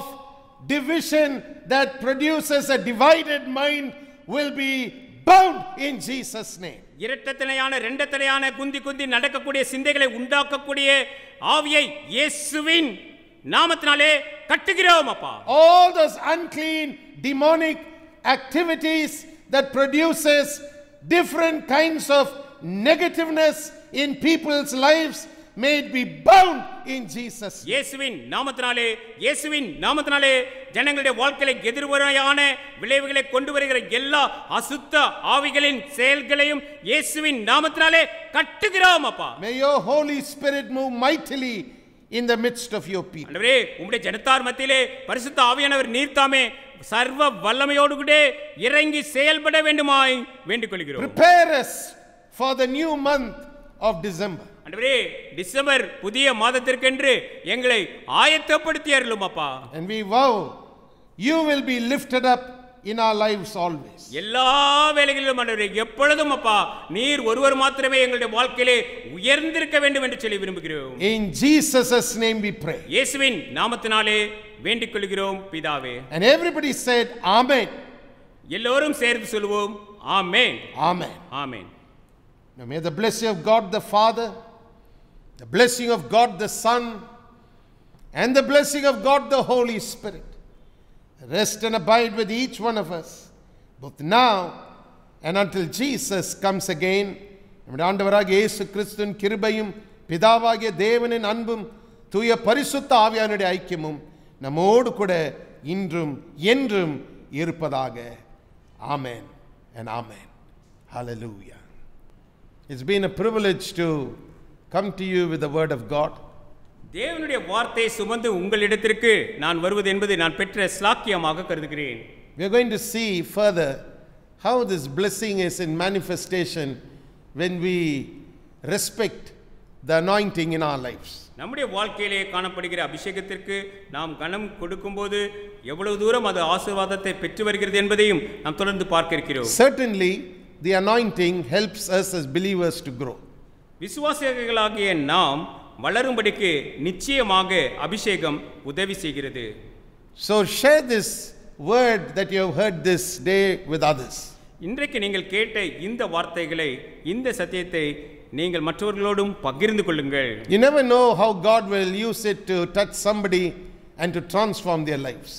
division that produces a divided mind will be bound in Jesus' name. இரட்டத்தனையான ரெண்டத்தனையான குந்தி நடக்கக்கூடிய சிந்தைகளை உண்டாக்கக்கூடிய ஆவியை இயேசுவின் நாமத்தினாலே கட்டுகிறோம் அப்பா. All those unclean demonic activities that produces different kinds of negativeness in people's lives may it be bound in Jesus. இயேசுவின் நாமத்தினாலே ஜனங்களுடைய வாழ்க்கையில எதிர்மறையான விளைவுகளை கொண்டு வருகிற எல்லா அசுத்த ஆவிகளின் செயல்களையும் இயேசுவின் நாமத்தினாலே கட்டுகிறோம் அப்பா. May your Holy Spirit move mightily in the midst of your people. ஆண்டவரே, உம்முடைய ஜனத்தார் மத்தியிலே பரிசுத்த ஆவியானவர் நீர்தாமே சர்வ வல்லமையோடு கூட இறங்கி செயல்பட வேண்டுமாய் வேண்டிக் கொள்கிறோம். Prepare us for the new month of December. ஆண்டவரே, டிசம்பர் புதிய மாதத்திற்கென்று எங்களை ஆயத்தப்படுத்தி அருளும் அப்பா. And we vow you will be lifted up in our lives always. எல்லா வேளைகளிலும் ஆண்டவரே, எப்பொழுதும் அப்பா நீர் ஒருவர் மாத்திரமே எங்களுடைய வாழ்க்கையிலே உயர்ந்திருக்க வேண்டும் என்று சொல்லி விரும்புகிறோம். In Jesus' name we pray. இயேசுவின் நாமத்தினாலே வேண்டிக் கொள்கிறோம் பிதாவே. And everybody said amen. எல்லோரும் சேர்ந்து சொல்வோம் ஆமென். Amen. Amen. Now may the blessing of God the Father, the blessing of God the Son, and the blessing of God the Holy Spirit rest and abide with each one of us, both now and until Jesus comes again. நம்முடைய ஆண்டவராகிய இயேசு கிறிஸ்துவின் கிருபையும் பிதாவாகிய தேவனின் அன்பும் தூய பரிசுத்த ஆவியானுடைய ஐக்கியமும் நம்மோடு கூட இன்றும் என்றும் இருப்பதாக. Amen and amen. Hallelujah. It's been a privilege to come to you with the word of God. தேவனுடைய வார்த்தையை சுமந்து உங்களிடத்திற்கு நான் வருவது என்பது நான் பெற்ற ஸ்லாக்கியமாக கருதுகிறேன். We are going to see further how this blessing is in manifestation when we respect the anointing in our lives. நம்முடைய வாழ்க்கையிலே காணப்படுகிற அபிஷேகத்திற்கு நாம் கனம் கொடுக்கும்போது எவ்வளவு தூரம் அது ஆசீர்வாதத்தை பெற்று வருகிறது என்பதையும் நாம் தொடர்ந்து பார்க்க இருக்கிறோம். Certainly the anointing helps us as believers to grow. விசுவாசிகளாகிய நாம் வளரும்படிக்கு நிச்சயமாக அபிஷேகம் உதவி செய்கிறது. So share this word that you have heard this day with others. இன்றைக்கு நீங்கள் கேட்ட இந்த வார்த்தைகளை, இந்த சத்தியத்தை நீங்கள் மற்றவர்களோடும் பகிர்ந்து கொள்ளுங்கள். You never know how God will use it to touch somebody and to transform their lives.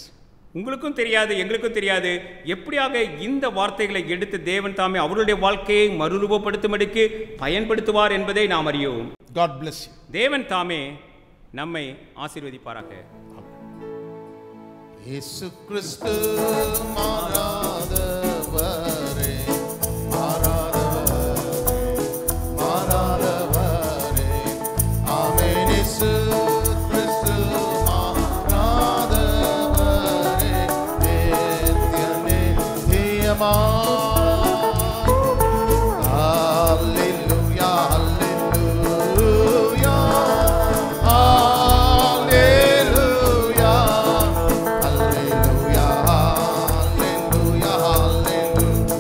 உங்களுக்கும் தெரியாது, எங்களுக்கும் தெரியாது எப்படியாக இந்த வார்த்தைகளை எடுத்து தேவன் தாமே அவருடைய வாழ்க்கையை மறுரூபப்படுத்தும்படிக்கு பயன்படுத்துவார் என்பதை நாம் அறியோம். God bless you. தேவன் தாமே நம்மை ஆசீர்வதிப்பாராக. இயேசு கிறிஸ்து மாறாதவரே, மாறாதவரே, ஆமென். இயேசு கிறிஸ்து மாறாதவரே, நித்தியமே நித்தியமாய். Hallelujah, hallelujah, hallelujah, hallelujah, hallelujah.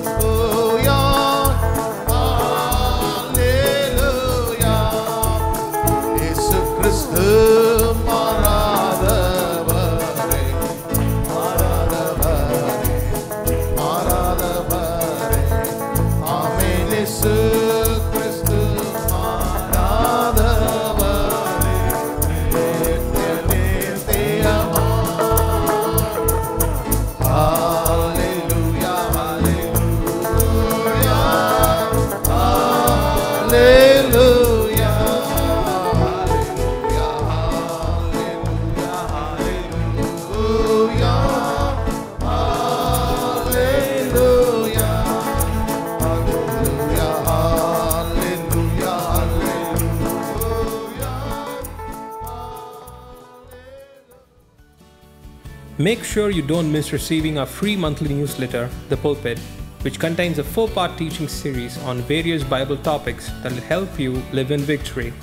Make sure you don't miss receiving our free monthly newsletter, The Pulpit, which contains a 4-part teaching series on various Bible topics that will help you live in victory.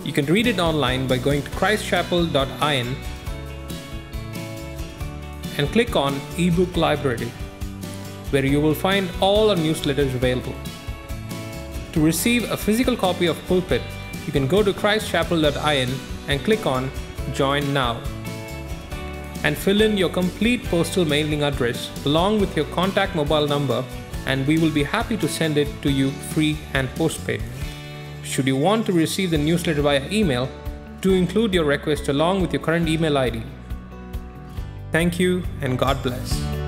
You can read it online by going to christchapel.in and click on eBook Library, where you will find all our newsletters available. To receive a physical copy of Pulpit, you can go to christchapel.in and click on Join Now, and fill in your complete postal mailing address along with your contact mobile number, and we will be happy to send it to you free and postpaid. Should you want to receive the newsletter via email, do include your request along with your current email ID. Thank you and God bless.